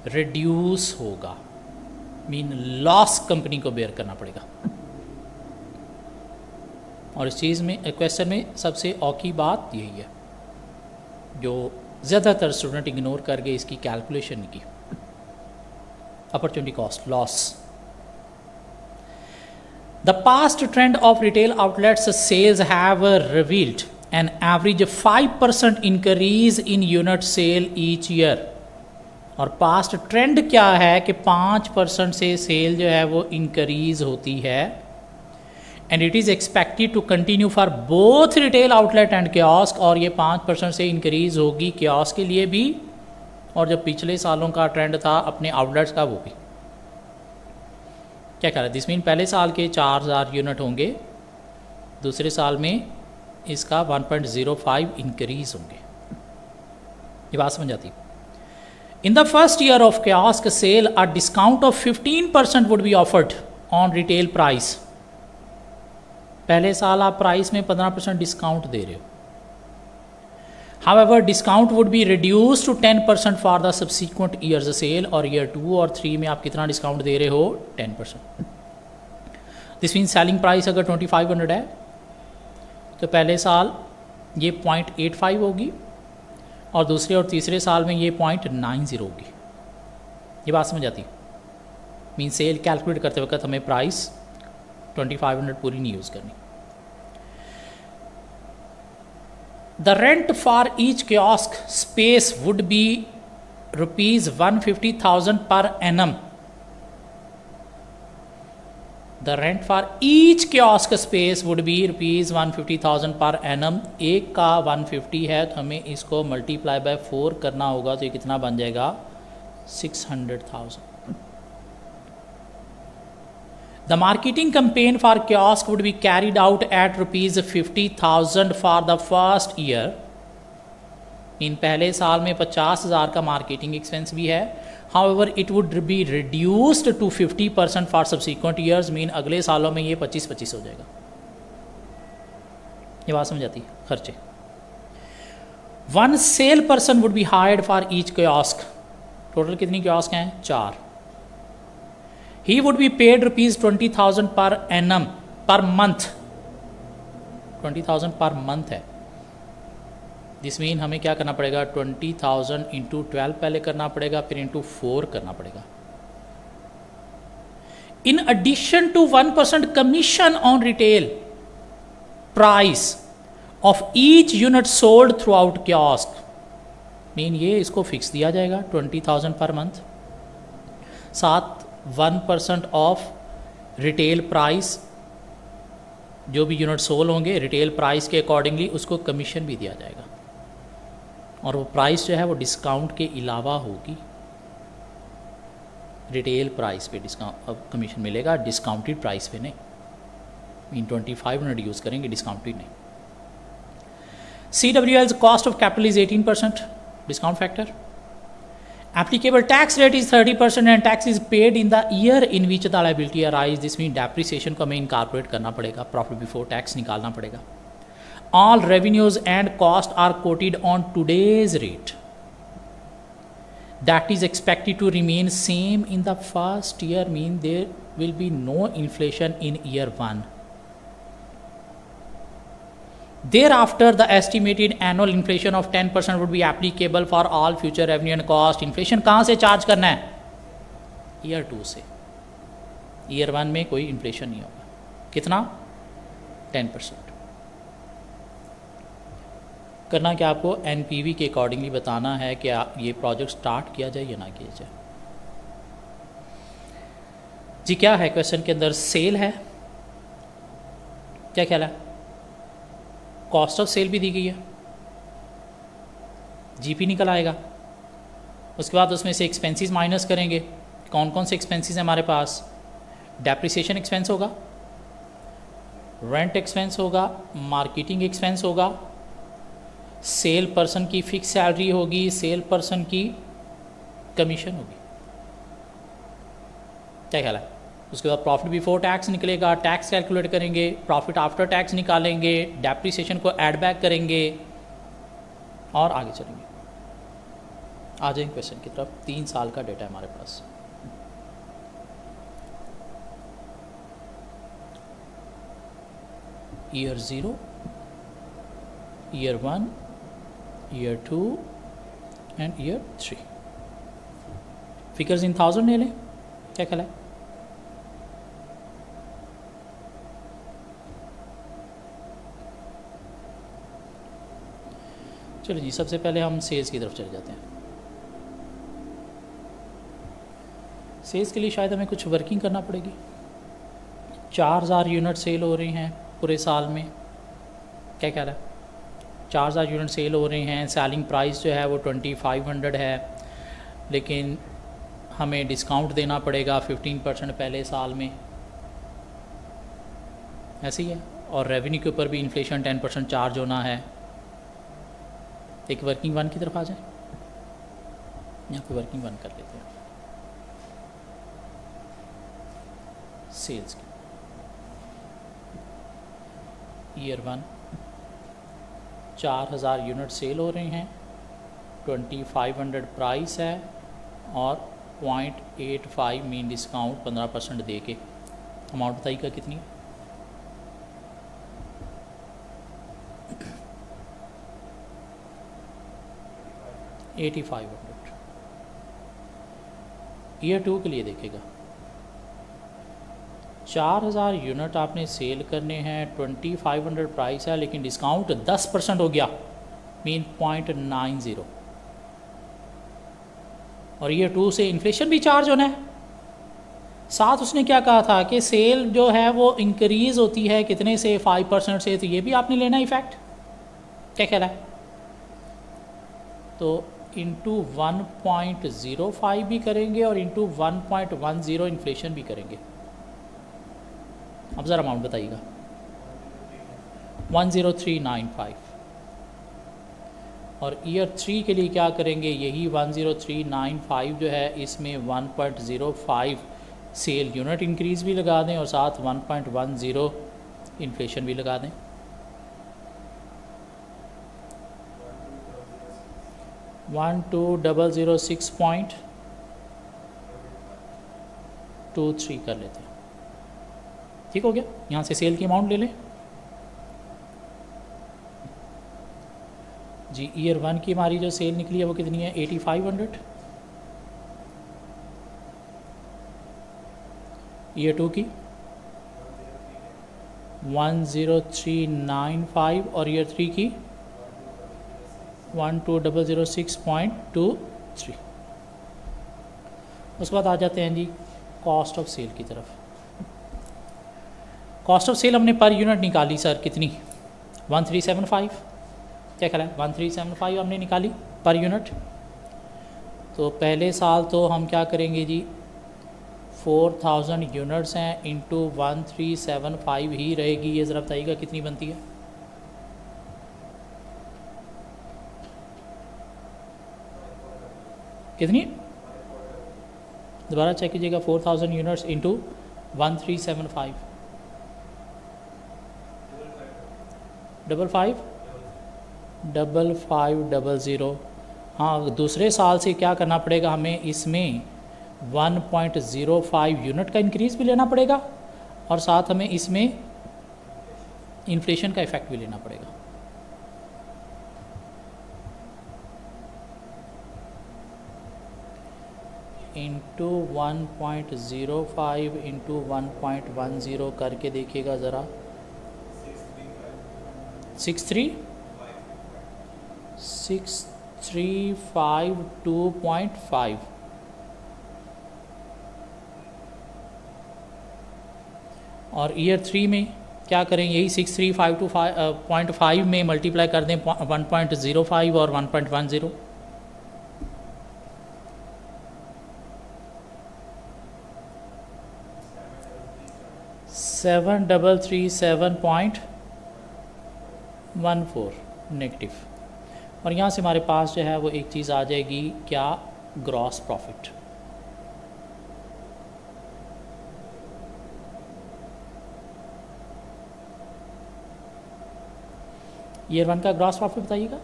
रिड्यूस होगा। मीन लॉस कंपनी को बेयर करना पड़ेगा। और इस चीज़ में क्वेश्चन में सबसे औखी बात यही है जो ज़्यादातर स्टूडेंट इग्नोर करके इसकी कैलकुलेशन की। Opportunity cost, loss. The past trend of retail outlets sales have revealed an average 5% increase in unit sale each year. और पास्ट ट्रेंड क्या है कि 5% से सेल जो है वो इंक्रीज होती है। And it is expected to continue for both retail outlet and kiosk. और ये 5% से इंक्रीज होगी कियोस्क के लिए भी और जो पिछले सालों का ट्रेंड था अपने आउटलेट्स का वो भी। क्या कह रहा है? दिस मीन पहले साल के 4000 यूनिट होंगे, दूसरे साल में इसका 1.05 इंक्रीज होंगे। ये बात समझ आती। In the first year of kiosk sale a discount of 15% would be offered on retail price. पहले साल आप प्राइस में 15% डिस्काउंट दे रहे हो। However, discount would be reduced to 10% for the subsequent years sale, और year 2 और 3 में आप कितना डिस्काउंट दे रहे हो? 10%। दिस मीन सेलिंग प्राइस अगर 2500 है तो पहले साल ये 0.85 होगी और दूसरे और तीसरे साल में ये 0.90 होगी। ये बात समझ आती है? मीन सेल कैलकुलेट करते वक्त हमें प्राइस 2500 पूरी नहीं यूज़ करनी। The rent for each kiosk space would be rupees 150,000 per annum. The rent for each kiosk space would be rupees 150,000 per annum. एक का 150 है तो हमें इसको मल्टीप्लाई बाय 4 करना होगा तो ये कितना बन जाएगा? 600,000. The marketing campaign for kiosk would be carried out at rupees 50,000 for the first year. इन पहले साल में 50,000 का मार्केटिंग एक्सपेंस भी है। However, it would be reduced to 50% for subsequent years. Mean अगले सालों में ये 25-25 हो जाएगा। ये बात समझ आती है? खर्चे। One sale person would be hired for each kiosk. Total कितनी कियोस्क हैं? 4। He would be paid rupees 20,000 per annum per month. 20,000 per month है। दिस मीन हमें क्या करना पड़ेगा? 20,000 इंटू 12 पहले करना पड़ेगा, फिर इंटू 4 करना पड़ेगा। In addition to 1% commission on retail price of each unit sold throughout kiosk. Mean ये इसको फिक्स दिया जाएगा 20,000 पर मंथ, साथ 1% ऑफ रिटेल प्राइस, जो भी यूनिट सोल होंगे रिटेल प्राइस के अकॉर्डिंगली उसको कमीशन भी दिया जाएगा, और वो प्राइस जो है वो डिस्काउंट के अलावा होगी। रिटेल प्राइस पे डिस्काउंट कमीशन मिलेगा, डिस्काउंटेड प्राइस पे नहीं। मीन 2500 यूज़ करेंगे, डिस्काउंटेड नहीं। CWL's cost of capital is 18% discount factor. Applicable tax rate is 30% and tax is paid in the year in which the liability arise. This means depreciation को हमें incorporate करना पड़ेगा, profit before tax निकालना पड़ेगा। All revenues and cost are quoted on today's rate. That is expected to remain same in the first year. Mean there will be no inflation in year 1. Thereafter, the estimated annual inflation of 10% would be applicable for all future revenue and cost. Inflation कहाँ से charge करना है? Year 2 से। Year 1 में कोई inflation नहीं होगा। कितना? 10%। करना क्या आपको? एनपीवी के अकॉर्डिंगली बताना है कि ये प्रोजेक्ट स्टार्ट किया जाए या ना किया जाए। जी क्या है क्वेश्चन के अंदर? सेल है, क्या ख्याल है? कॉस्ट ऑफ सेल भी दी गई है, जीपी निकल आएगा। उसके बाद उसमें से एक्सपेंसेस माइनस करेंगे। कौन कौन से एक्सपेंसेस हैं हमारे पास? डेप्रिसिएशन एक्सपेंस होगा, रेंट एक्सपेंस होगा, मार्केटिंग एक्सपेंस होगा, सेल पर्सन की फिक्स सैलरी होगी, सेल पर्सन की कमीशन होगी। क्या ख्याल है? उसके बाद प्रॉफिट बिफोर टैक्स निकलेगा, टैक्स कैलकुलेट करेंगे, प्रॉफिट आफ्टर टैक्स निकालेंगे, डेप्रिसिएशन को ऐड बैक करेंगे और आगे चलेंगे। आ जाएंगे क्वेश्चन की तरफ। 3 साल का डेटा है हमारे पास। Year 0, year 1, year 2 and year 3। Figures in 1000 ले लें, क्या ख्याल है? चलो जी, सबसे पहले हम सेल्स की तरफ चले जाते हैं। सेल्स के लिए शायद हमें कुछ वर्किंग करना पड़ेगी। 4000 यूनिट सेल हो रही हैं पूरे साल में, क्या कह रहा है? 4000 यूनिट सेल हो रही हैं, सेलिंग प्राइस जो है वो 2500 है, लेकिन हमें डिस्काउंट देना पड़ेगा 15% पहले साल में, ऐसे ही है। और रेवेन्यू के ऊपर भी इन्फ्लेशन 10% चार्ज होना है। एक वर्किंग 1 की तरफ आ जाए, यहाँ पे वर्किंग 1 कर लेते हैं। सेल्स की ईयर 1 4000 यूनिट सेल हो रहे हैं, 2500 प्राइस है और 0.85 मीन डिस्काउंट 15% दे के अमाउंट बताइएगा कितनी है? $8500। ईयर 2 के लिए देखेगा 4000 यूनिट आपने सेल करने हैं, 2500 प्राइस है लेकिन डिस्काउंट 10% हो गया, मीन 0.90। और ईयर 2 से इन्फ्लेशन भी चार्ज होना है। साथ उसने क्या कहा था कि सेल जो है वो इंक्रीज़ होती है कितने से, 5% से, तो ये भी आपने लेना इफेक्ट। क्या कह रहा है? तो इंटू 1.05 भी करेंगे और इंटू 1.10 इन्फ्लेशन भी करेंगे। अब ज़रा अमाउंट बताइएगा। 10395। और ईयर 3 के लिए क्या करेंगे? यही 10395 जो है इसमें 1.05 सेल यूनिट इंक्रीज़ भी लगा दें और साथ 1.10 इन्फ्लेशन भी लगा दें। 12006.23 कर लेते हैं। ठीक हो गया। यहाँ से सेल की अमाउंट ले लें जी। ईयर 1 की हमारी जो सेल निकली है वो कितनी है? 8500। ईयर 2 की 10395 और ईयर 3 की 12006.23। उसके बाद आ जाते हैं जी कॉस्ट ऑफ सेल की तरफ। कॉस्ट ऑफ सेल हमने पर यूनिट निकाली सर, कितनी? 1375। क्या कह रहा है? 1375 हमने निकाली पर यूनिट। तो पहले साल तो हम क्या करेंगे जी, 4000 यूनिट्स हैं इंटू 1375 ही रहेगी। ये ज़रा बताइएगा कितनी बनती है? कितनी? दोबारा चेक कीजिएगा। 4000 यूनिट्स इंटू 1375 5500। हाँ, दूसरे साल से क्या करना पड़ेगा हमें? इसमें 1.05 यूनिट का इंक्रीज़ भी लेना पड़ेगा और साथ हमें इसमें इन्फ्लेशन का इफ़ेक्ट भी लेना पड़ेगा। इंटू 1.05 इंटू 1.10 करके देखिएगा ज़रा। 6352.5। और ईयर 3 में क्या करें? यही 6352.5 में मल्टीप्लाई कर दें 1.05 और 1.10। 7337.14 नेगेटिव। और यहाँ से हमारे पास जो है वो एक चीज़ आ जाएगी, क्या? Gross profit. ईयर 1 का ग्रॉस प्रॉफिट बताइएगा।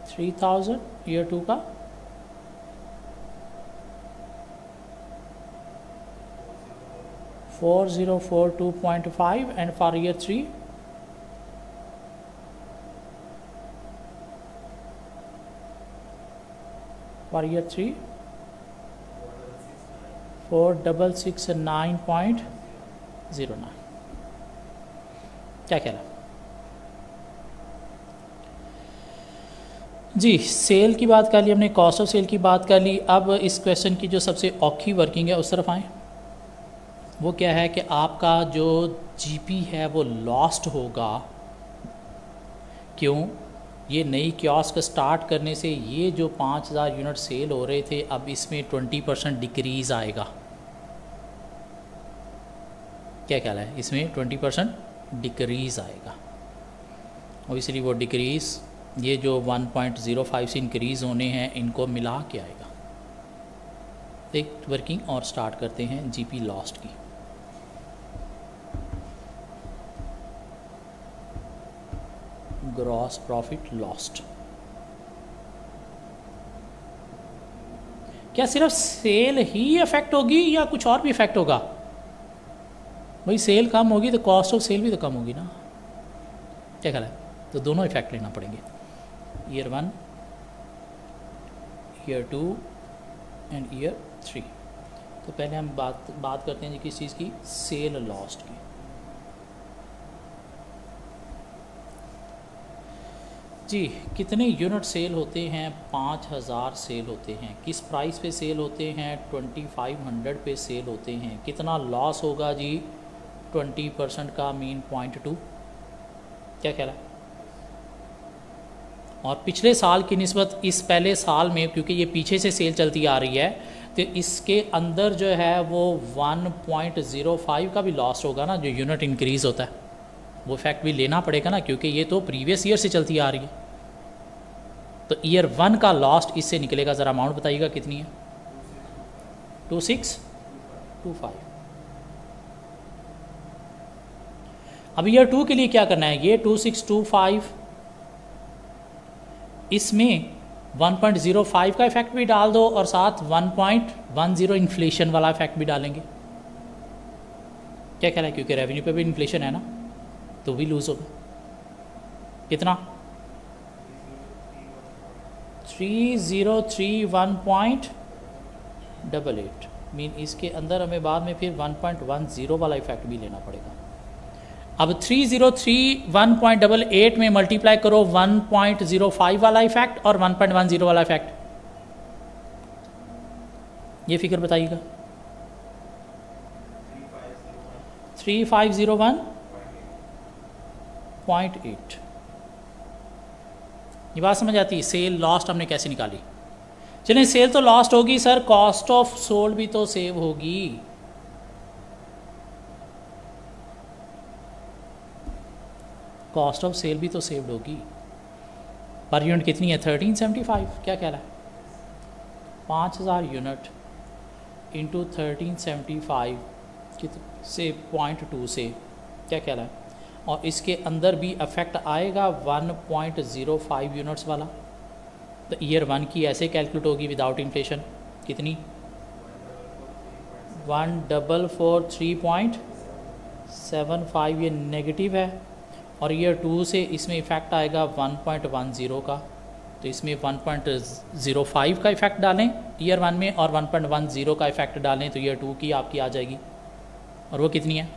3000। ईयर 2 का 4042.5 and for year 3 4669.09। क्या कह रहा? जी, सेल की बात कर ली हमने, कॉस्ट ऑफ सेल की बात कर ली। अब इस क्वेश्चन की जो सबसे औखी वर्किंग है उस तरफ आएँ। वो क्या है कि आपका जो जीपी है वो लॉस्ट होगा। क्यों? ये नई कियोस्क स्टार्ट करने से ये जो 5000 यूनिट सेल हो रहे थे, अब इसमें 20% डिक्रीज़ आएगा। क्या ख्याल है? इसमें 20% डिक्रीज़ आएगा और इसलिए वो डिक्रीज़ ये जो 1.05 से इंक्रीज़ होने हैं इनको मिला के आएगा। एक वर्किंग और स्टार्ट करते हैं जीपी लॉस्ट की। Gross profit lost. क्या सिर्फ सेल ही इफेक्ट होगी या कुछ और भी इफेक्ट होगा? भाई सेल कम होगी तो कॉस्ट ऑफ सेल भी तो कम होगी ना, क्या ख्याल है? तो दोनों इफेक्ट लेना पड़ेंगे, ईयर 1, ईयर 2 एंड ईयर 3। तो पहले हम बात करते हैं जी किस चीज़ की, सेल लॉस्ट की। जी कितने यूनिट सेल होते हैं? 5000 सेल होते हैं। किस प्राइस पे सेल होते हैं? 2500 पे सेल होते हैं। कितना लॉस होगा जी? 20% का मीन 0.2। क्या ख्याल है? और पिछले साल की निस्बत इस पहले साल में, क्योंकि ये पीछे से सेल चलती आ रही है, तो इसके अंदर जो है वो 1.05 का भी लॉस होगा ना, जो यूनिट इंक्रीज़ होता है वो फैक्ट भी लेना पड़ेगा ना, क्योंकि ये तो प्रीवियस ईयर से चलती आ रही है। तो ईयर 1 का लॉस्ट इससे निकलेगा। ज़रा अमाउंट बताइएगा कितनी है? 2625। अब ईयर 2 के लिए क्या करना है? ये 2625 इसमें 1.05 का इफेक्ट भी डाल दो और साथ 1.10 इन्फ्लेशन वाला इफेक्ट भी डालेंगे। क्या ख्याल है? क्योंकि रेवेन्यू पे भी इन्फ्लेशन है ना, तो भी लूज होगा। कितना? 3031.88 मीन इसके अंदर हमें बाद में फिर 1.10 वाला इफेक्ट भी लेना पड़ेगा। अब 3031.88 में मल्टीप्लाई करो 1.05 वाला इफेक्ट और 1.10 वाला इफेक्ट, ये फिगर बताइएगा। 3501.8। ये बात समझ आती है? सेल लॉस्ट हमने कैसे निकाली? चलिए सेल तो लॉस्ट होगी सर, कॉस्ट ऑफ सोल्ड भी तो सेव होगी। कॉस्ट ऑफ सेल भी तो सेव्ड होगी। पर यूनिट कितनी है? 1375। क्या कह रहा है? 5000 यूनिट इंटू 1375 से 0.2 से, क्या कह रहा है? और इसके अंदर भी इफेक्ट आएगा 1.05 यूनिट्स वाला। तो ईयर 1 की ऐसे कैलकुलेट होगी विदाउट इन्फ्लेशन, कितनी? 1443.75, ये नेगेटिव है। और ईयर 2 से इसमें इफेक्ट आएगा 1.10 का, तो इसमें 1.05 का इफेक्ट डालें ईयर 1 में और 1.10 का इफेक्ट डालें तो ईयर 2 की आपकी आ जाएगी। और वो कितनी है?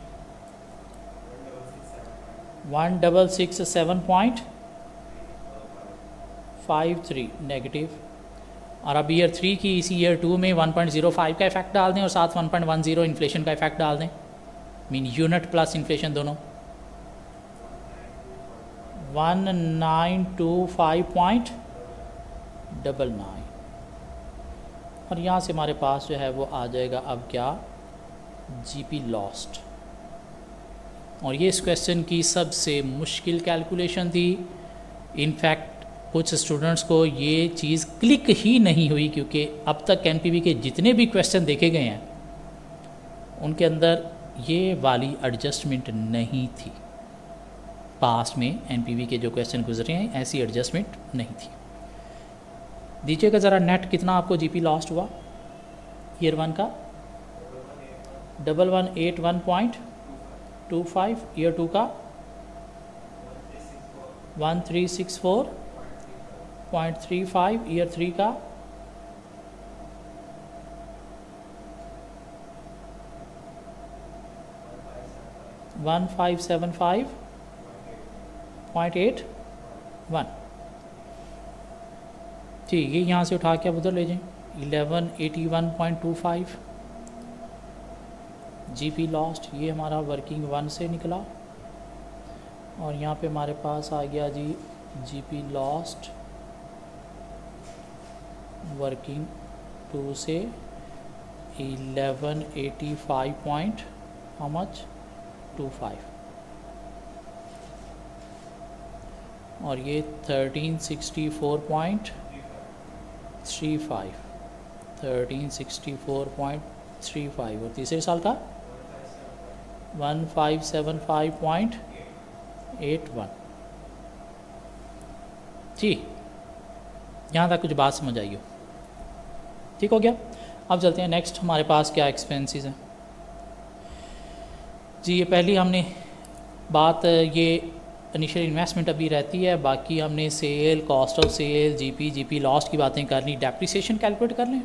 1667.53 नेगेटिव। और अब ईयर 3 की इसी ईयर 2 में 1.05 का इफेक्ट डाल दें और साथ 1.10 इन्फ्लेशन का इफेक्ट डाल दें, मीन यूनिट प्लस इन्फ्लेशन दोनों, 1925.99। और यहाँ से हमारे पास जो है वो आ जाएगा अब क्या? GP lost. और ये इस क्वेश्चन की सबसे मुश्किल कैलकुलेशन थी। इनफैक्ट कुछ स्टूडेंट्स को ये चीज़ क्लिक ही नहीं हुई, क्योंकि अब तक एनपीवी के जितने भी क्वेश्चन देखे गए हैं उनके अंदर ये वाली एडजस्टमेंट नहीं थी। पास्ट में एनपीवी के जो क्वेश्चन गुजरे हैं ऐसी एडजस्टमेंट नहीं थी। दीजिएगा ज़रा नेट कितना आपको जीपी लॉस्ट हुआ ईयर 1 का? 1181.25, ईयर 2 का 1364.35, ईयर 3 का 1575.81। ठीक है, यहाँ से उठा के आप उधर ले जाएं। 1181.25 जीपी लॉस्ट, ये हमारा वर्किंग 1 से निकला। और यहाँ पे हमारे पास आ गया जी जीपी लॉस्ट वर्किंग 2 से 1185.25 और ये 1364.35 और तीसरे साल का 1575.81। जी यहाँ तक कुछ बात समझ आई हो? ठीक हो गया। अब चलते हैं नेक्स्ट, हमारे पास क्या एक्सपेंसेस हैं जी। ये पहली हमने बात, ये इनिशियल इन्वेस्टमेंट अभी रहती है, बाकी हमने sale, cost of sale, GP lost की बातें करनी। डेप्रिसिएशन कैलकुलेट कर लें,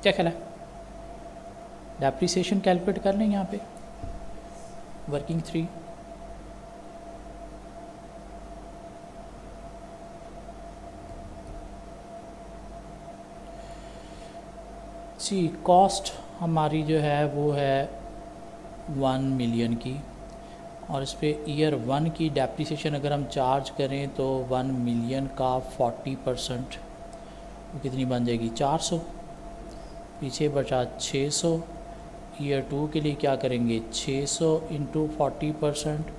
क्या ख्याल है? डेप्रिसिएशन कैलकुलेट कर लें यहाँ पे, वर्किंग 3। जी कॉस्ट हमारी जो है वो है 1 मिलियन की, और इस पर ईयर 1 की डेप्रिसिएशन अगर हम चार्ज करें तो 1 मिलियन का 40% वो कितनी बन जाएगी? 400। पीछे बचा 600। ईयर 2 के लिए क्या करेंगे? 600 इंटू 40%,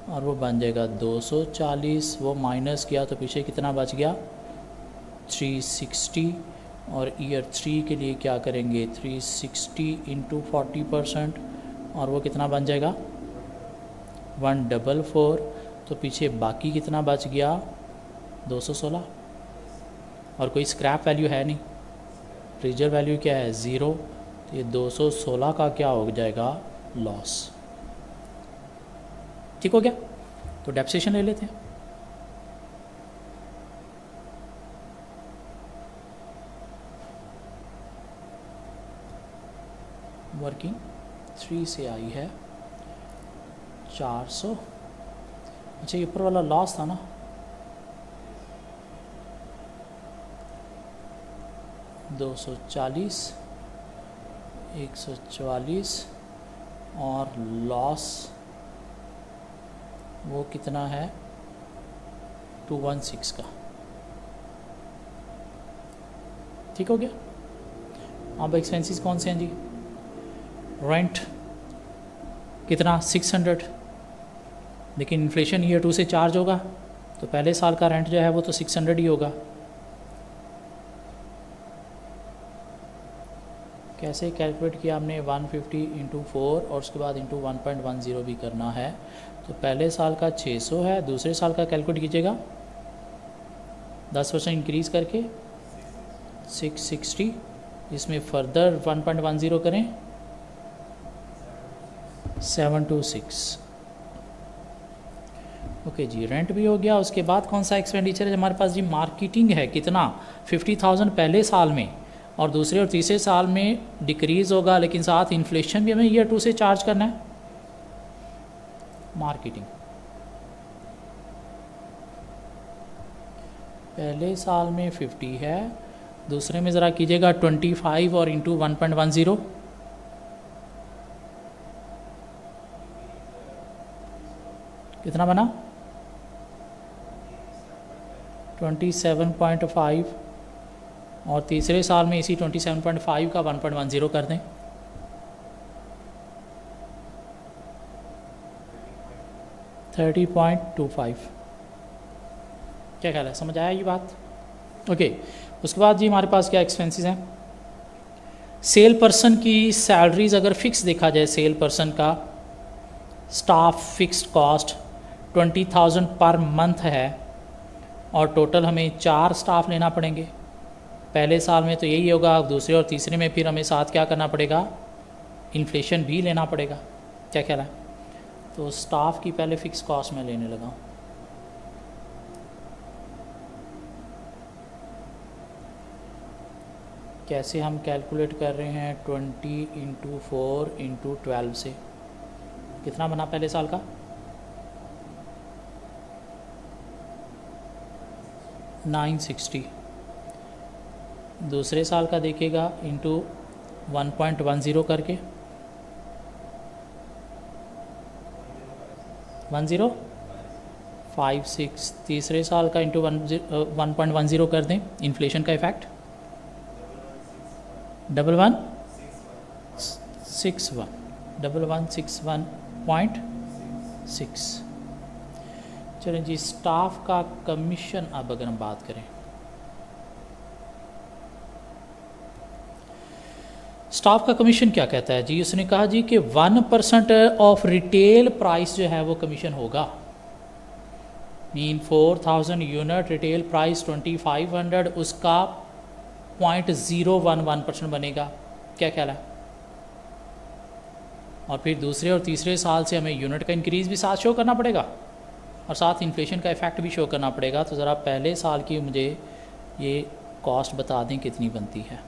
और वो बन जाएगा 240। वो माइनस किया तो पीछे कितना बच गया? 360। और ईयर 3 के लिए क्या करेंगे? 360 इंटू 40%, और वो कितना बन जाएगा? 144। तो पीछे बाकी कितना बच गया? 216। और कोई स्क्रैप वैल्यू है नहीं, रिजर्व वैल्यू क्या है? 0। तो ये 216 का क्या हो जाएगा? लॉस। ठीक हो गया। तो डेप्रिसिएशन ले लेते हैं। वर्किंग 3 से आई है 400। अच्छा ये ऊपर वाला लॉस था ना, $240, 144, और लॉस वो कितना है? 216 का। ठीक हो गया। अब एक्सपेंसेस कौन से हैं जी? रेंट कितना? 600, लेकिन इन्फ्लेशन ईयर 2 से चार्ज होगा तो पहले साल का रेंट जो है वो तो 600 ही होगा। कैसे कैलकुलेट किया हमने? 150 इंटू 4 और उसके बाद इंटू 1.10 भी करना है। तो पहले साल का 600 है, दूसरे साल का कैलकुलेट कीजिएगा 10% इंक्रीज़ करके 660, इसमें फर्दर 1.10 करें 726। ओके जी, रेंट भी हो गया। उसके बाद कौन सा एक्सपेंडिचर है हमारे पास जी? मार्केटिंग है। कितना? 50,000 पहले साल में, और दूसरे और तीसरे साल में डिक्रीज़ होगा, लेकिन साथ इन्फ्लेशन भी हमें ईयर 2 से चार्ज करना है। मार्केटिंग पहले साल में 50 है, दूसरे में ज़रा कीजिएगा 25 और इंटू 1.10 कितना बना? 27.5, और तीसरे साल में इसी 27.5 का 1.10 कर दें, 30.25। क्या ख्याल है? समझ आया ये बात? ओके। उसके बाद जी हमारे पास क्या एक्सपेंसेस हैं? सेल पर्सन की सैलरीज अगर फिक्स देखा जाए, सेल पर्सन का staff fixed cost 20,000 per month है, और टोटल हमें 4 स्टाफ लेना पड़ेंगे। पहले साल में तो यही होगा, दूसरे और तीसरे में फिर हमें साथ क्या करना पड़ेगा? इन्फ्लेशन भी लेना पड़ेगा। क्या ख्याल है? तो स्टाफ की पहले फ़िक्स कॉस्ट में लेने लगा। कैसे हम कैलकुलेट कर रहे हैं? 20 इंटू 4 इंटू 12 से कितना बना पहले साल का? 960। दूसरे साल का देखिएगा इंटू 1.10 करके 1056। तीसरे साल का इंटू 1.10 कर दें, इन्फ्लेशन का इफेक्ट 1161.6। चलें जी, स्टाफ का कमीशन अब अगर हम बात करें, स्टाफ का कमीशन क्या कहता है जी? उसने कहा जी कि 1% ऑफ रिटेल प्राइस जो है वो कमीशन होगा। मीन 4000 यूनिट, रिटेल प्राइस 2500, उसका 0.011% बनेगा। क्या ख्याल है? और फिर दूसरे और तीसरे साल से हमें यूनिट का इंक्रीज़ भी साथ शो करना पड़ेगा और साथ इन्फ्लेशन का इफ़ेक्ट भी शो करना पड़ेगा। तो ज़रा पहले साल की मुझे ये कॉस्ट बता दें कितनी बनती है।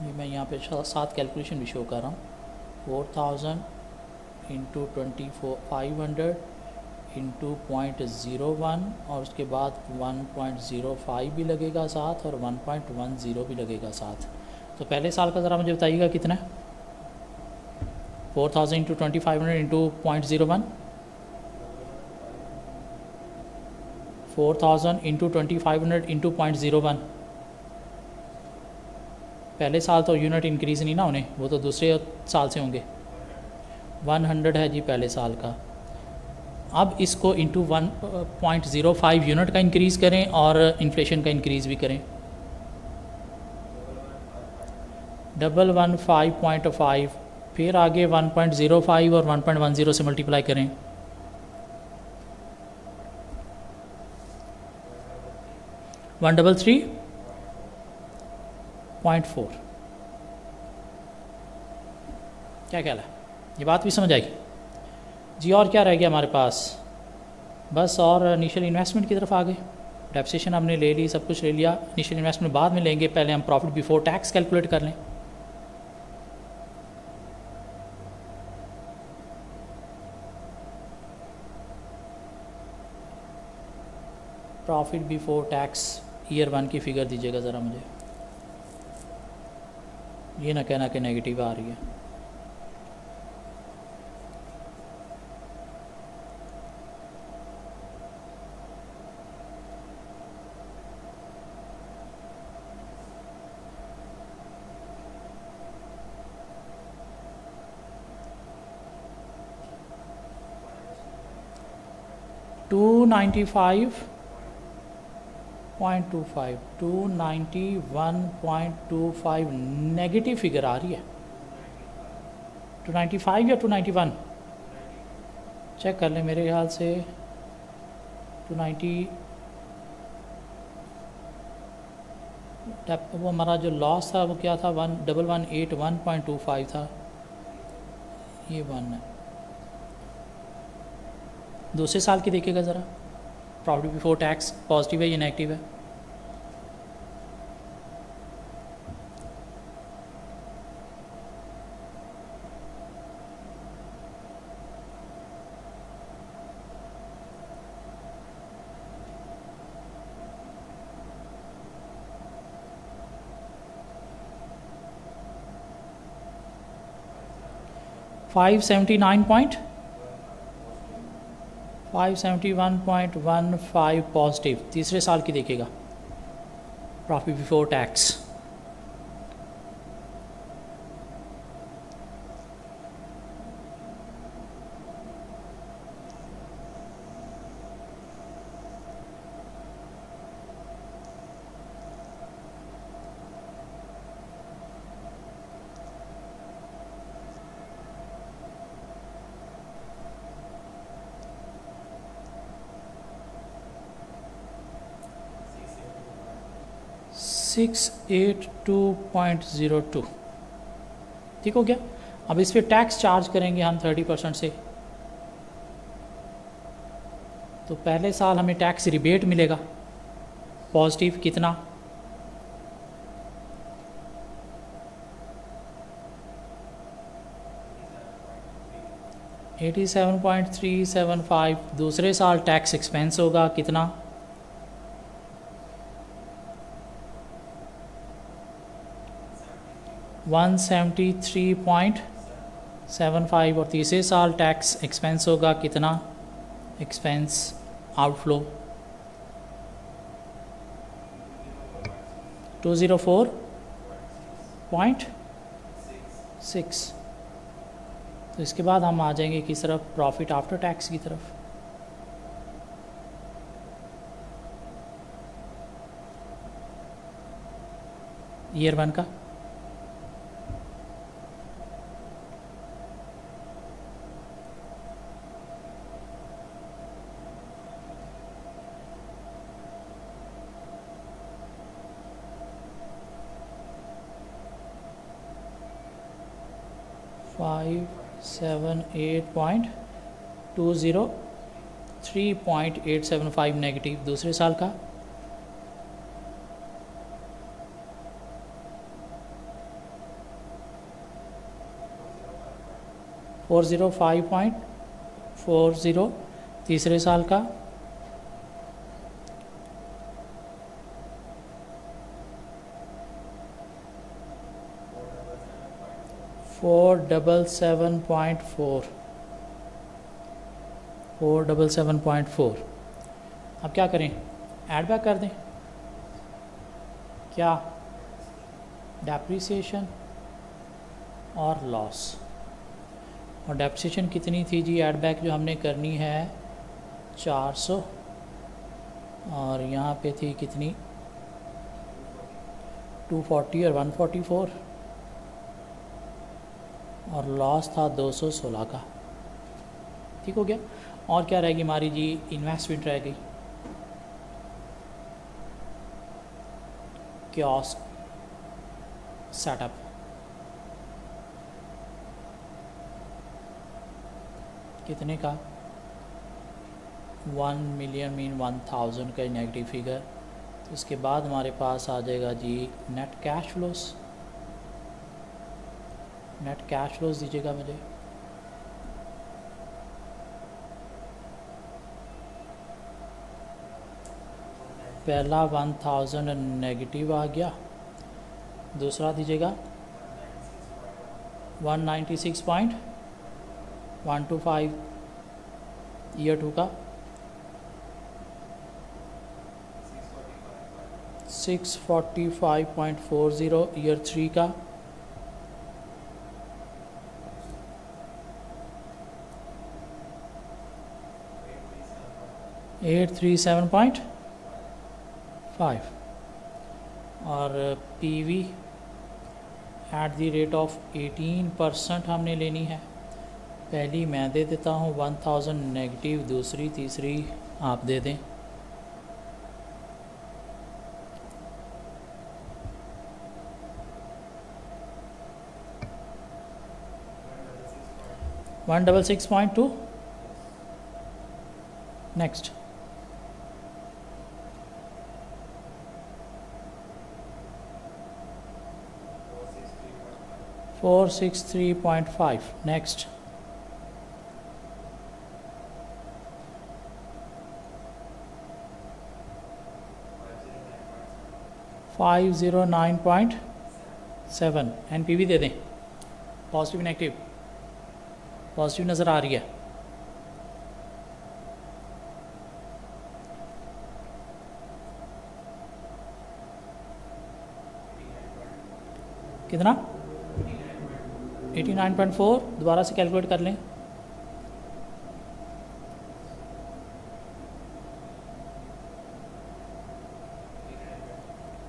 ये मैं यहाँ पे साथ कैलकुलेशन भी शो कर रहा हूँ। 4000 इंटू 2500 इंटू 0.01 और उसके बाद 1.05 भी लगेगा साथ और 1.10 भी लगेगा साथ। तो पहले साल का ज़रा मुझे बताइएगा कितना है? 4000 इंटू 2500 इंटू 0.01, 4000 इंटू 2500 इंटू 0.01। पहले साल तो यूनिट इंक्रीज़ नहीं ना होने, वो तो दूसरे साल से होंगे। 100 है जी पहले साल का। अब इसको इंटू 1.05 यूनिट का इंक्रीज़ करें और इन्फ्लेशन का इंक्रीज़ भी करें। 115.5, फिर आगे 1.05 और 1.10 से मल्टीप्लाई करें। वन 333.4। क्या ख्याल है? ये बात भी समझ आई जी? और क्या रह गया हमारे पास? बस और इनिशियल इन्वेस्टमेंट की तरफ आ गए। डेप्रिसिएशन हमने ले ली, सब कुछ ले लिया। इनिशियल इन्वेस्टमेंट बाद में लेंगे, पहले हम प्रॉफिट बिफोर टैक्स कैलकुलेट कर लें। प्रॉफिट बिफोर टैक्स ईयर 1 की फ़िगर दीजिएगा ज़रा मुझे। ये ना कहना कि नेगेटिव आ रही है। $291.25 नेगेटिव फिगर आ रही है। 295 या 291 चेक कर लें, मेरे ख्याल से 290। वो हमारा जो लॉस था वो क्या था? 1181.25 था। ये 1 है। दूसरे साल की देखिएगा ज़रा, प्रॉफिट बिफोर टैक्स पॉजिटिव है या नेगेटिव है? $571.15 पॉजिटिव। तीसरे साल की देखिएगा, प्रॉफिट बिफोर टैक्स। $682.02 ठीक हो गया। अब इस पर टैक्स चार्ज करेंगे हम 30% से। तो पहले साल हमें टैक्स रिबेट मिलेगा पॉजिटिव कितना? $87.375। दूसरे साल टैक्स एक्सपेंस होगा कितना? $173.75। और तीसरे साल टैक्स एक्सपेंस होगा कितना? Expense outflow 204.6। तो इसके बाद हम आ जाएंगे किस तरफ? प्रॉफिट आफ्टर टैक्स की तरफ। ईयर 1 का 578.20, 3.875 नेगेटिव दूसरे साल का, 405.40 तीसरे साल का, 477.4। अब क्या करें, ऐड बैक कर दें क्या, डेप्रिसिएशन और लॉस। और डेप्रिसिएशन कितनी थी जी, ऐड बैक जो हमने करनी है 400, और यहाँ पे थी कितनी 240 और 144, और लॉस था 216 का। ठीक हो गया। और क्या रहेगी हमारी जी, इन्वेस्टमेंट रह गई, कियोस्क सेटअप, कितने का, 1 मिलियन मीन 1000 का नेगेटिव फिगर। तो उसके बाद हमारे पास आ जाएगा जी net cash flows. Net cash flows दीजिएगा मुझे, पहला 1000 नेगेटिव आ गया, दूसरा दीजिएगा 196.125 ईयर 2 का, 645.40 ईयर 3 का, 837.5, और PV at the rate of 18% हमने लेनी है। पहली मैं दे देता हूँ 1000 नेगेटिव, दूसरी तीसरी आप दे दें। $166.2। नेक्स्ट, $463.5। नेक्स्ट, $509.7। एनपीवी दे दें, पॉजिटिव नेगेटिव, पॉजिटिव नज़र आ रही है। कितना, 89.4। दोबारा से कैलकुलेट कर लें,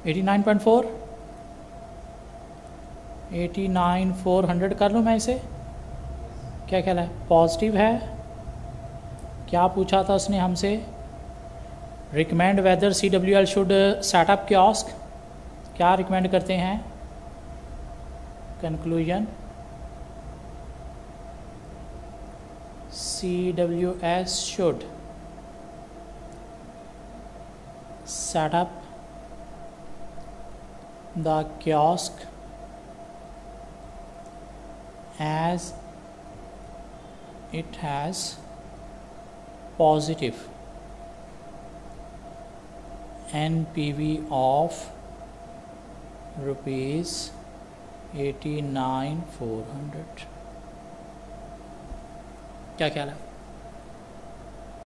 $89.4, 89,400 कर लूँ मैं इसे, क्या ख्याल है, पॉजिटिव है। क्या पूछा था उसने हमसे, recommend whether CWL should set up kiosk, क्या रिकमेंड करते हैं, conclusion CWS should set up the kiosk as it has positive NPV of rupees 89,400। क्या ख्याल है?